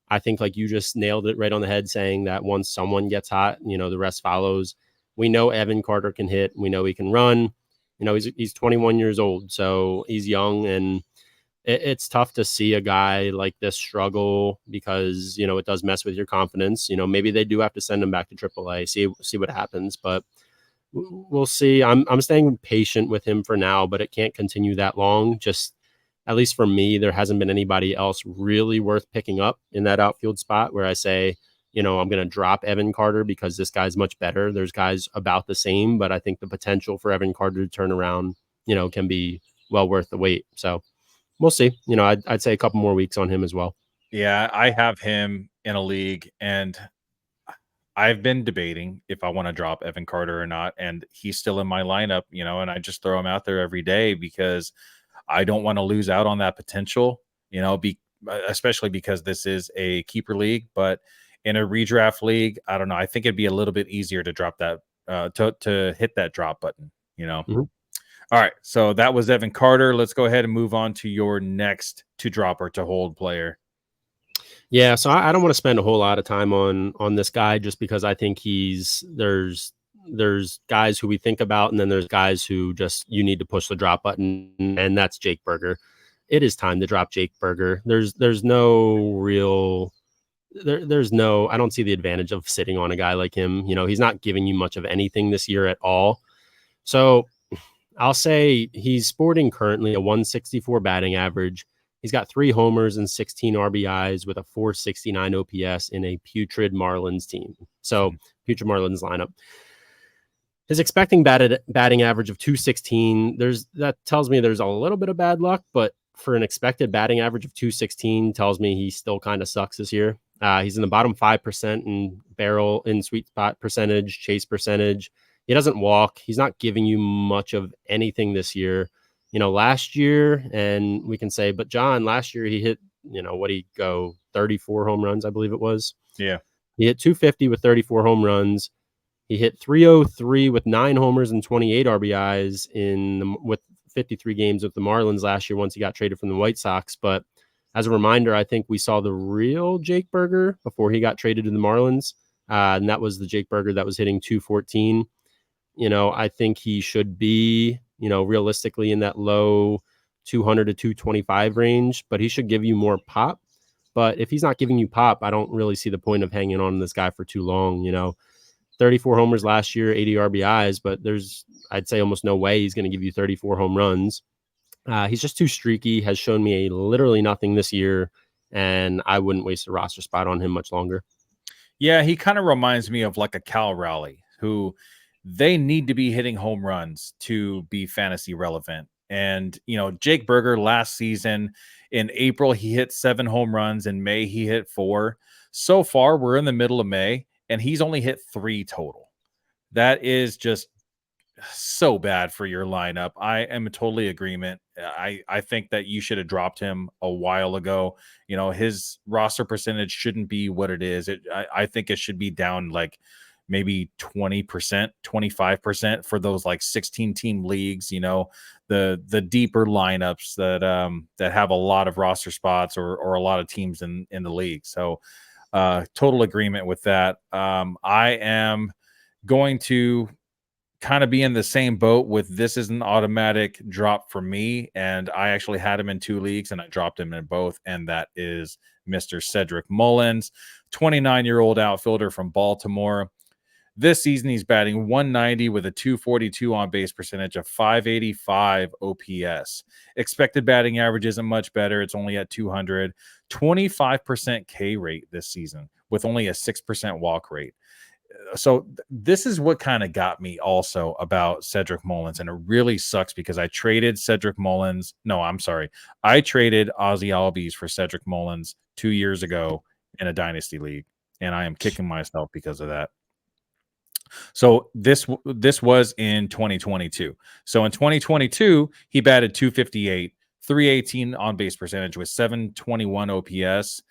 I think like you just nailed it right on the head, saying that once someone gets hot, the rest follows. We know Evan Carter can hit. We know he can run. He's 21 years old, so he's young, and it's tough to see a guy like this struggle because, it does mess with your confidence. Maybe they do have to send him back to AAA, see what happens, but we'll see. I'm staying patient with him for now, but it can't continue that long. Just at least for me, there hasn't been anybody else really worth picking up in that outfield spot where I say, I'm going to drop Evan Carter because this guy's much better. There's guys about the same, but I think the potential for Evan Carter to turn around, can be well worth the wait. So we'll see. I'd say a couple more weeks on him as well. Yeah, I have him in a league, and I've been debating if I want to drop Evan Carter or not, and he's still in my lineup, and I just throw him out there every day because I don't want to lose out on that potential, especially because this is a keeper league. But in a redraft league, I don't know. I think it'd be a little bit easier to drop that, to hit that drop button, Mm-hmm. All right, so that was Evan Carter. Let's go ahead and move on to your next to drop or to hold player. Yeah, so I don't want to spend a whole lot of time on this guy just because I think there's guys who we think about, and then there's guys who just you need to push the drop button, and that's Jake Burger. It is time to drop Jake Burger. There's no real there's no I don't see the advantage of sitting on a guy like him. He's not giving you much of anything this year at all. So I'll say he's sporting currently a 164 batting average. He's got 3 homers and 16 RBIs with a 469 OPS in a putrid Marlins team. So putrid Marlins lineup. His expecting batting average of 216, that tells me there's a little bit of bad luck, but for an expected batting average of 216 tells me he still kind of sucks this year. He's in the bottom 5% in barrel, in sweet spot percentage, chase percentage. He doesn't walk. He's not giving you much of anything this year. Last year, and we can say, but John, last year he hit, what he go 34 home runs, I believe it was. Yeah. He hit 250 with 34 home runs. He hit 303 with 9 homers and 28 RBIs with 53 games with the Marlins last year once he got traded from the White Sox. But as a reminder, I think we saw the real Jake Burger before he got traded to the Marlins. And that was the Jake Burger that was hitting 214. I think he should be, realistically in that low 200 to 225 range, but he should give you more pop. But if he's not giving you pop, I don't really see the point of hanging on to this guy for too long. 34 homers last year, 80 RBIs, but I'd say almost no way he's going to give you 34 home runs. He's just too streaky, has shown me literally nothing this year, and I wouldn't waste a roster spot on him much longer. Yeah, he kind of reminds me of like a Cal Rowley, who they need to be hitting home runs to be fantasy relevant. And, Jake Burger last season in April, he hit 7 home runs. In May, he hit 4. So far, we're in the middle of May, and he's only hit 3 total. That is just so bad for your lineup. I am totally agreement. I think that you should have dropped him a while ago. His roster percentage shouldn't be what it is. I think it should be down like maybe 20%, 25% for those like 16 team leagues, the deeper lineups that have a lot of roster spots or a lot of teams in the league. So total agreement with that. I am going to kind of be in the same boat with this is an automatic drop for me. And I actually had him in 2 leagues and I dropped him in both. And that is Mr. Cedric Mullins, 29-year-old outfielder from Baltimore. This season, he's batting 190 with a 242 on base percentage, of 585 OPS. Expected batting average isn't much better. It's only at 200. 25% K rate this season with only a 6% walk rate. So this is what kind of got me also about Cedric Mullins. And it really sucks because I traded Cedric Mullins. No, I'm sorry. I traded Ozzy Albies for Cedric Mullins 2 years ago in a dynasty league. And I am kicking myself because of that. So this was in 2022. So in 2022, he batted 258, 318 on base percentage with 721 OPS,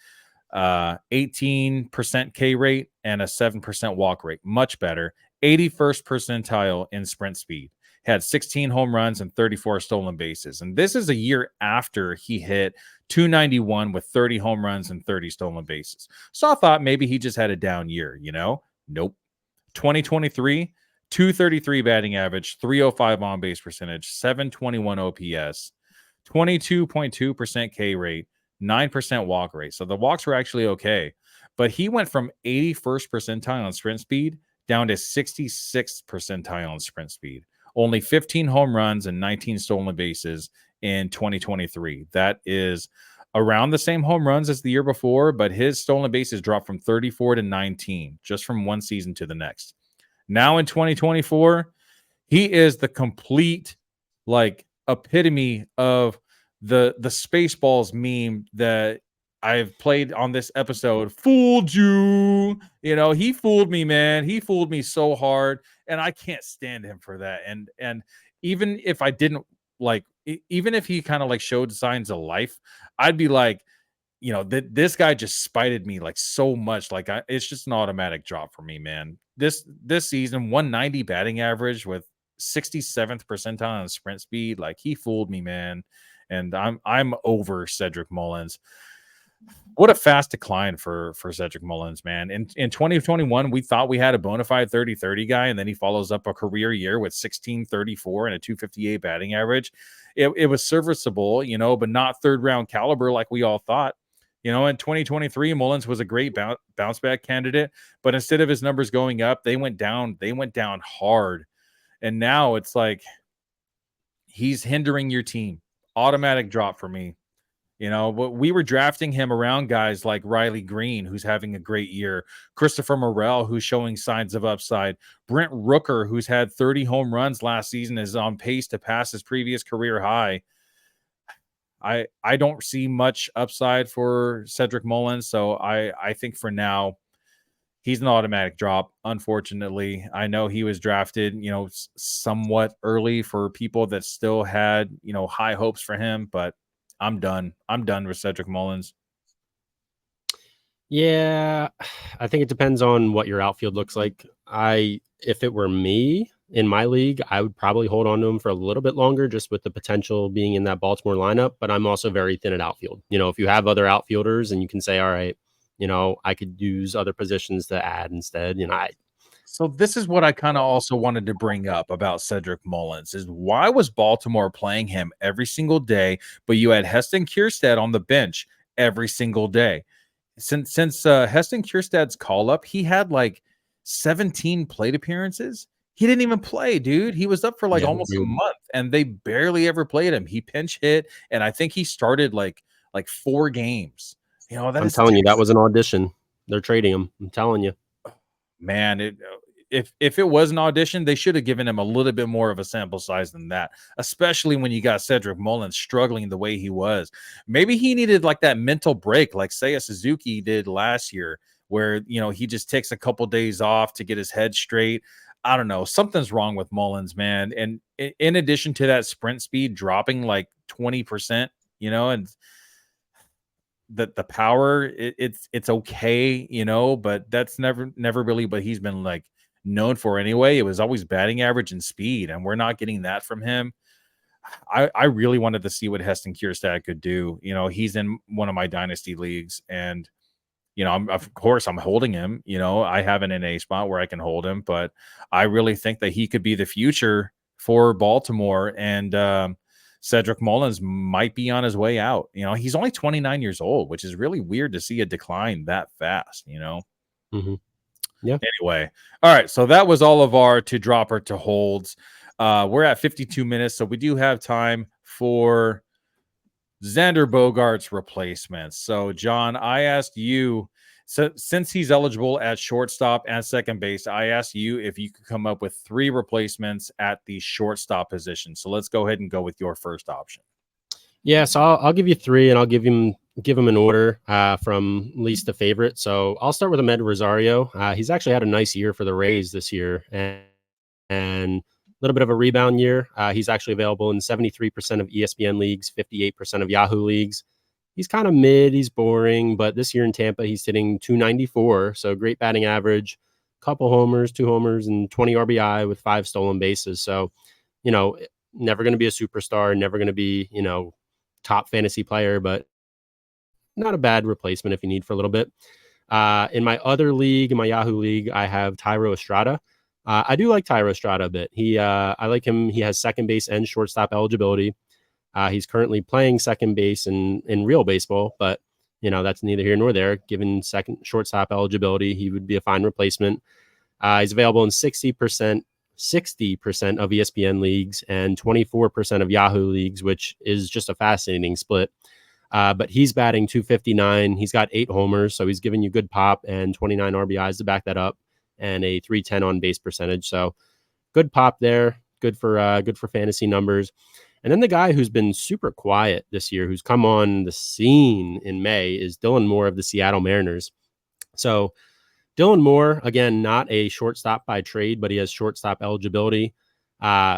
18% K rate, and a 7% walk rate. Much better. 81st percentile in sprint speed. Had 16 home runs and 34 stolen bases. And this is a year after he hit 291 with 30 home runs and 30 stolen bases. So I thought maybe he just had a down year, Nope. 2023, 233 batting average, 305 on base percentage, 721 OPS, 22.2% K rate, 9% walk rate. So the walks were actually okay, but he went from 81st percentile on sprint speed down to 66th percentile on sprint speed. Only 15 home runs and 19 stolen bases in 2023. That is around the same home runs as the year before, but his stolen bases dropped from 34 to 19 just from one season to the next. Now in 2024, he is the complete epitome of the Spaceballs meme that I've played on this episode. Fooled you. He fooled me, man. He fooled me so hard, and I can't stand him for that. And even if I didn't even if he kind of showed signs of life, I'd be like, this guy just spited me so much. It's just an automatic drop for me, man. This season, 190 batting average with 67th percentile on sprint speed. He fooled me, man. And I'm over Cedric Mullins. What a fast decline for Cedric Mullins, man. In 2021, we thought we had a bona fide 30-30 guy, and then he follows up a career year with 16-34 and a 258 batting average. It was serviceable, but not third-round caliber like we all thought. In 2023, Mullins was a great bounce back candidate, but instead of his numbers going up, they went down hard. And now it's like he's hindering your team. Automatic drop for me. You know, but we were drafting him around guys like Riley Green, who's having a great year, Christopher Morel, who's showing signs of upside, Brent Rooker, who's had 30 home runs last season, is on pace to pass his previous career high. I don't see much upside for Cedric Mullins, so I think for now he's an automatic drop. Unfortunately, I know he was drafted, you know, somewhat early for people that still had, you know, high hopes for him, but I'm done. I'm done with Cedric Mullins. Yeah, I think it depends on what your outfield looks like. If it were me in my league, I would probably hold on to him for a little bit longer, just with the potential being in that Baltimore lineup. But I'm also very thin at outfield. You know, if you have other outfielders and you can say, all right, you know, I could use other positions to add instead. You know, So this is what I kind of also wanted to bring up about Cedric Mullins is why was Baltimore playing him every single day, but you had Heston Kjerstad on the bench every single day? Since Heston Kjerstad's call up, he had like 17 plate appearances. He didn't even play, dude. He was up for like almost a month, and they barely ever played him. He pinch hit, and I think he started like 4 games. You know, I'm telling you, that was an audition. They're trading him. I'm telling you. Man, if it was an audition, they should have given him a little bit more of a sample size than that, especially when you got Cedric Mullins struggling the way he was. Maybe he needed like that mental break, like Seiya Suzuki did last year, where, you know, he just takes a couple days off to get his head straight. I don't know. Something's wrong with Mullins, man. And in addition to that sprint speed dropping like 20%, you know, and the power, it's okay, you know, but that's never really what he's been like known for anyway. It was always batting average and speed, and we're not getting that from him. I really wanted to see what Heston Kjerstad could do. You know, he's in one of my dynasty leagues, and you know, of course I'm holding him. You know, I have an NA spot where I can hold him, but I really think that he could be the future for Baltimore, and Cedric Mullins might be on his way out. You know, he's only 29 years old, which is really weird to see a decline that fast, you know? Mm-hmm. Yeah. Anyway, all right. So that was all of our to drop or to holds. We're at 52 minutes, so we do have time for Xander Bogaerts replacements. So, John, I asked you, so since he's eligible at shortstop and second base, I asked you if you could come up with 3 replacements at the shortstop position. So let's go ahead and go with your first option. Yeah, so I'll give you 3, and I'll give him an order from least to favorite. So I'll start with Ahmed Rosario. He's actually had a nice year for the Rays this year, and a little bit of a rebound year. He's actually available in 73% of ESPN leagues, 58% of Yahoo leagues. He's kind of mid, he's boring, but this year in Tampa, he's hitting 294, so great batting average, couple homers, 2 homers, and 20 RBI with 5 stolen bases. So, you know, never going to be a superstar, never going to be, you know, top fantasy player, but not a bad replacement if you need for a little bit. In my other league, in my Yahoo league, I have Thairo Estrada. I do like Thairo Estrada a bit. I like him. He has second base and shortstop eligibility. He's currently playing second base in real baseball, but you know that's neither here nor there. Given second shortstop eligibility, he would be a fine replacement. He's available in 60% of ESPN leagues and 24% of Yahoo leagues, which is just a fascinating split. But he's batting 259. He's got 8 homers, so he's giving you good pop and 29 RBIs to back that up, and a 310 on base percentage. So good pop there. Good for fantasy numbers. And then the guy who's been super quiet this year, who's come on the scene in May, is Dylan Moore of the Seattle Mariners. So Dylan Moore, again, not a shortstop by trade, but he has shortstop eligibility.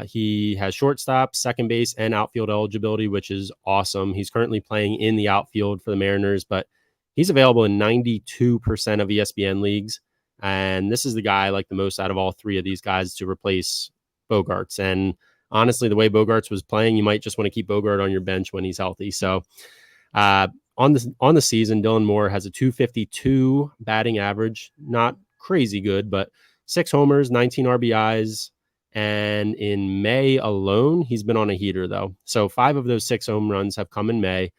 He has shortstop, second base, and outfield eligibility, which is awesome. He's currently playing in the outfield for the Mariners, but he's available in 92% of ESPN leagues. And this is the guy I like the most out of all 3 of these guys to replace Bogaerts. And honestly, the way Bogaerts was playing, you might just want to keep Bogart on your bench when he's healthy. So on the season, Dylan Moore has a 252 batting average, not crazy good, but 6 homers, 19 RBIs. And in May alone, he's been on a heater, though. So 5 of those 6 home runs have come in May,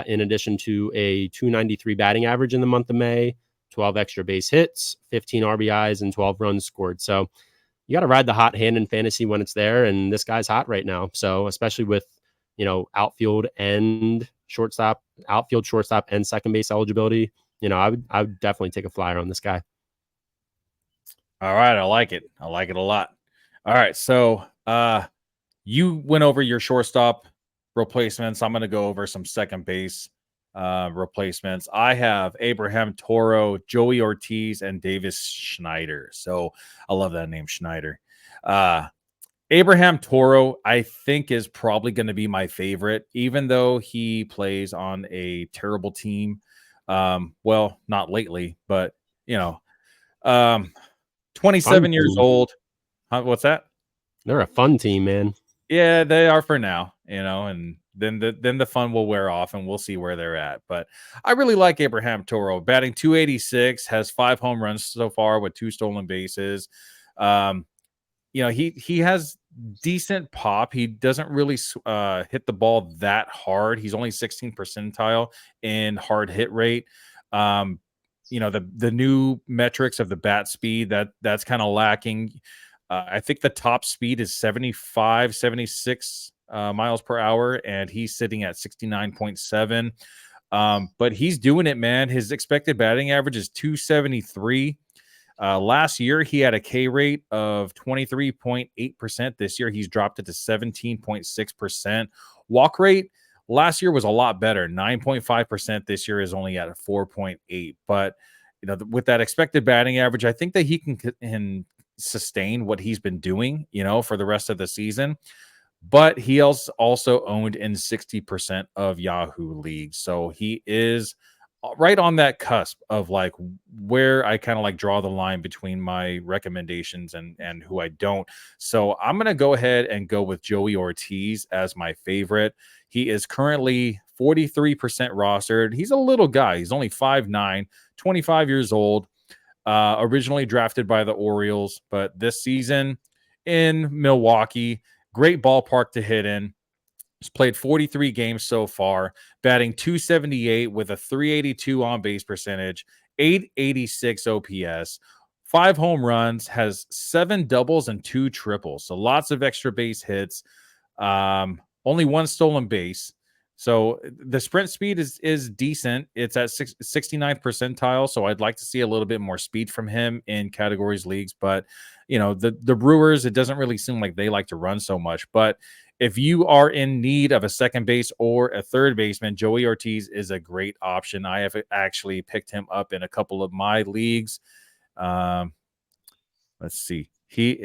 in addition to a 293 batting average in the month of May, 12 extra base hits, 15 RBIs, and 12 runs scored. So you got to ride the hot hand in fantasy when it's there. And this guy's hot right now. So especially with, outfield, shortstop, and second base eligibility, I would definitely take a flyer on this guy. All right, I like it. I like it a lot. All right, so you went over your shortstop replacements. I'm going to go over some second base replacements. I have Abraham Toro, Joey Ortiz, and Davis Schneider. So I love that name, Schneider. Abraham Toro, I think, is probably going to be my favorite, even though he plays on a terrible team. Well, not lately, but 27 years old. What's that? They're a fun team, man. Yeah, they are for now, and then the fun will wear off and we'll see where they're at. But I really like Abraham Toro, batting 286, has 5 home runs so far with 2 stolen bases. He has decent pop. He doesn't really hit the ball that hard. He's only 16th percentile in hard hit rate. The new metrics of the bat speed that's kind of lacking. I think the top speed is 75, 76 miles per hour, and he's sitting at 69.7. But he's doing it, man. His expected batting average is 273. Last year, he had a K rate of 23.8%. This year, he's dropped it to 17.6%. Walk rate last year was a lot better, 9.5%. This year is only at a 4.8. But with that expected batting average, I think that he can sustain what he's been doing, for the rest of the season. But he also owned in 60% of Yahoo leagues. So he is right on that cusp of like where I kind of like draw the line between my recommendations and who I don't. So I'm going to go ahead and go with Joey Ortiz as my favorite. He is currently 43% rostered. He's a little guy. He's only 5'9", 25 years old. Originally drafted by the Orioles, but this season in Milwaukee, great ballpark to hit in. He's played 43 games so far, batting 278 with a 382 on base percentage, 886 OPS, 5 home runs, has 7 doubles and 2 triples. So lots of extra base hits, only 1 stolen base. So the sprint speed is decent. It's at 69th percentile. So I'd like to see a little bit more speed from him in categories leagues. But, the Brewers, it doesn't really seem like they like to run so much. But if you are in need of a second base or a third baseman, Joey Ortiz is a great option. I have actually picked him up in a couple of my leagues. Let's see. He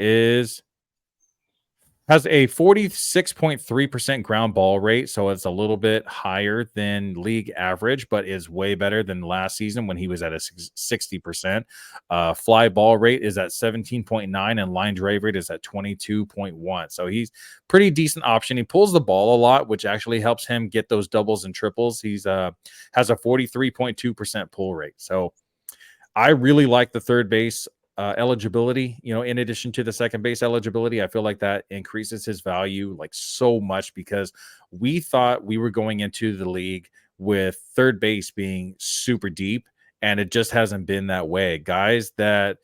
has a 46.3% ground ball rate, so it's a little bit higher than league average, but is way better than last season when he was at a 60%. Fly ball rate is at 17.9, and line drive rate is at 22.1. So he's pretty decent option. He pulls the ball a lot, which actually helps him get those doubles and triples. He's has a 43.2% pull rate. So I really like the third base eligibility, in addition to the second base eligibility. I feel like that increases his value like so much, because we thought we were going into the league with third base being super deep, and it just hasn't been that way. Guys that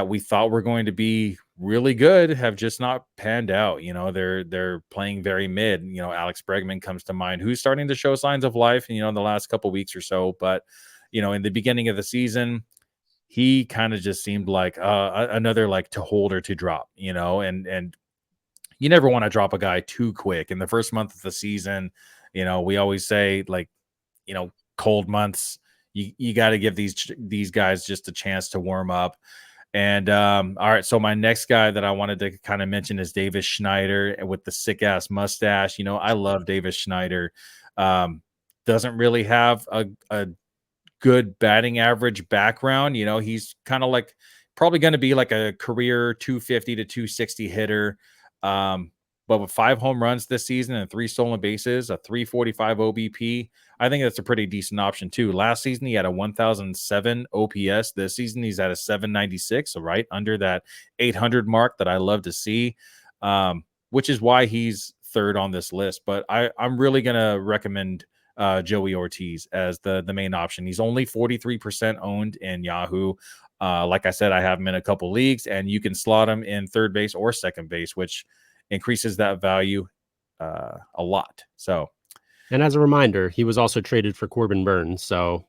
we thought were going to be really good have just not panned out. They're playing very mid. Alex Bregman comes to mind, who's starting to show signs of life, in the last couple weeks or so. But, in the beginning of the season, he kind of just seemed like another like to hold or to drop, and you never want to drop a guy too quick in the first month of the season. We always say, like, cold months, you got to give these guys just a chance to warm up. And all right, so my next guy that I wanted to kind of mention is Davis Schneider with the sick ass mustache. I love Davis Schneider. Doesn't really have a good batting average background. He's kind of like probably going to be like a career 250 to 260 hitter. But with 5 home runs this season and 3 stolen bases, a 345 OBP, I think that's a pretty decent option too. Last season, he had a 1007 OPS. This season, he's at a 796, so right under that 800 mark that I love to see, which is why he's third on this list. But I'm really going to recommend Joey Ortiz as the main option. He's only 43% owned in Yahoo. Like I said, I have him in a couple leagues, and you can slot him in third base or second base, which increases that value a lot. So, and as a reminder, he was also traded for Corbin Burns, so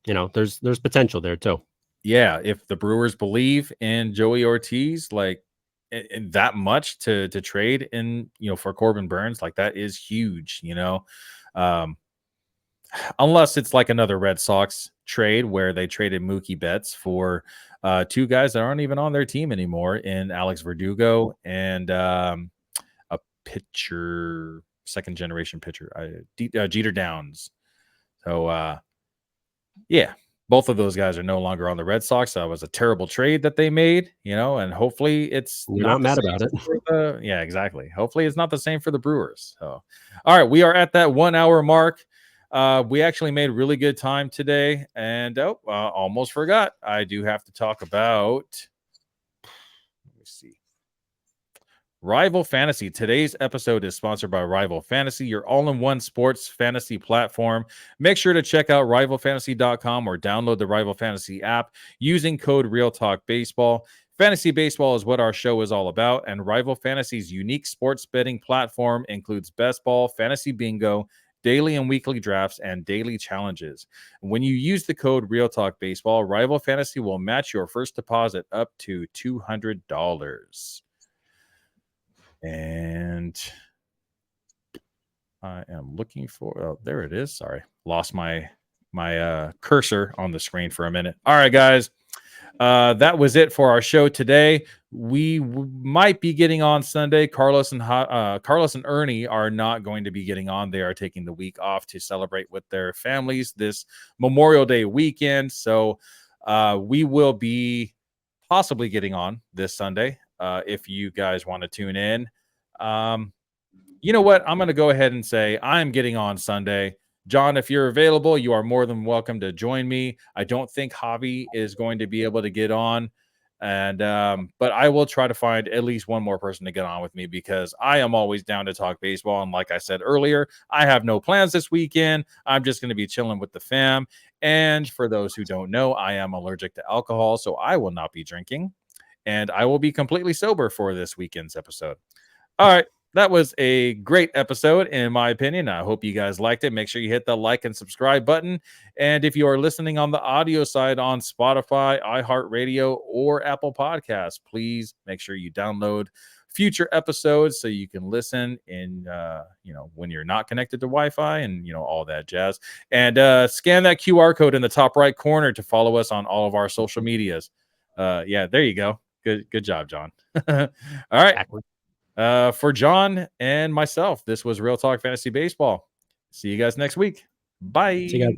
there's potential there too. Yeah, if the Brewers believe in Joey Ortiz, like in that much to trade in, for Corbin Burns, like that is huge, unless it's like another Red Sox trade where they traded Mookie Betts for two guys that aren't even on their team anymore in Alex Verdugo and a pitcher, second generation pitcher, Jeter Downs. So, yeah, both of those guys are no longer on the Red Sox. That was a terrible trade that they made, and hopefully it's You're not mad about it. Yeah, exactly. Hopefully it's not the same for the Brewers. So, all right, we are at that 1 hour mark. We actually made really good time today, and almost forgot. I do have to talk about. Let me see. Rival Fantasy. Today's episode is sponsored by Rival Fantasy, your all-in-one sports fantasy platform. Make sure to check out rivalfantasy.com or download the Rival Fantasy app using code RealTalkBaseball. Fantasy baseball is what our show is all about, and Rival Fantasy's unique sports betting platform includes best ball, fantasy bingo, daily and weekly drafts, and daily challenges. When you use the code RealTalkBaseball, Rival Fantasy will match your first deposit up to $200. And I am looking for, there it is. Sorry, lost my cursor on the screen for a minute. All right, guys, that was it for our show today. We might be getting on Sunday. Carlos and Ernie are not going to be getting on. They are taking the week off to celebrate with their families this Memorial Day weekend. So we will be possibly getting on this Sunday. If you guys want to tune in, you know what? I'm going to go ahead and say I'm getting on Sunday. John, if you're available, you are more than welcome to join me. I don't think Javi is going to be able to get on, and but I will try to find at least one more person to get on with me because I am always down to talk baseball. And like I said earlier, I have no plans this weekend. I'm just going to be chilling with the fam. And for those who don't know, I am allergic to alcohol, so I will not be drinking. And I will be completely sober for this weekend's episode. All right. That was a great episode, in my opinion. I hope you guys liked it. Make sure you hit the like and subscribe button. And if you are listening on the audio side on Spotify, iHeartRadio, or Apple Podcasts, please make sure you download future episodes so you can listen in, when you're not connected to Wi-Fi and, all that jazz. And scan that QR code in the top right corner to follow us on all of our social medias. Yeah, there you go. Good job, John. All right. For John and myself, this was Real Talk Fantasy Baseball. See you guys next week. Bye. See you guys.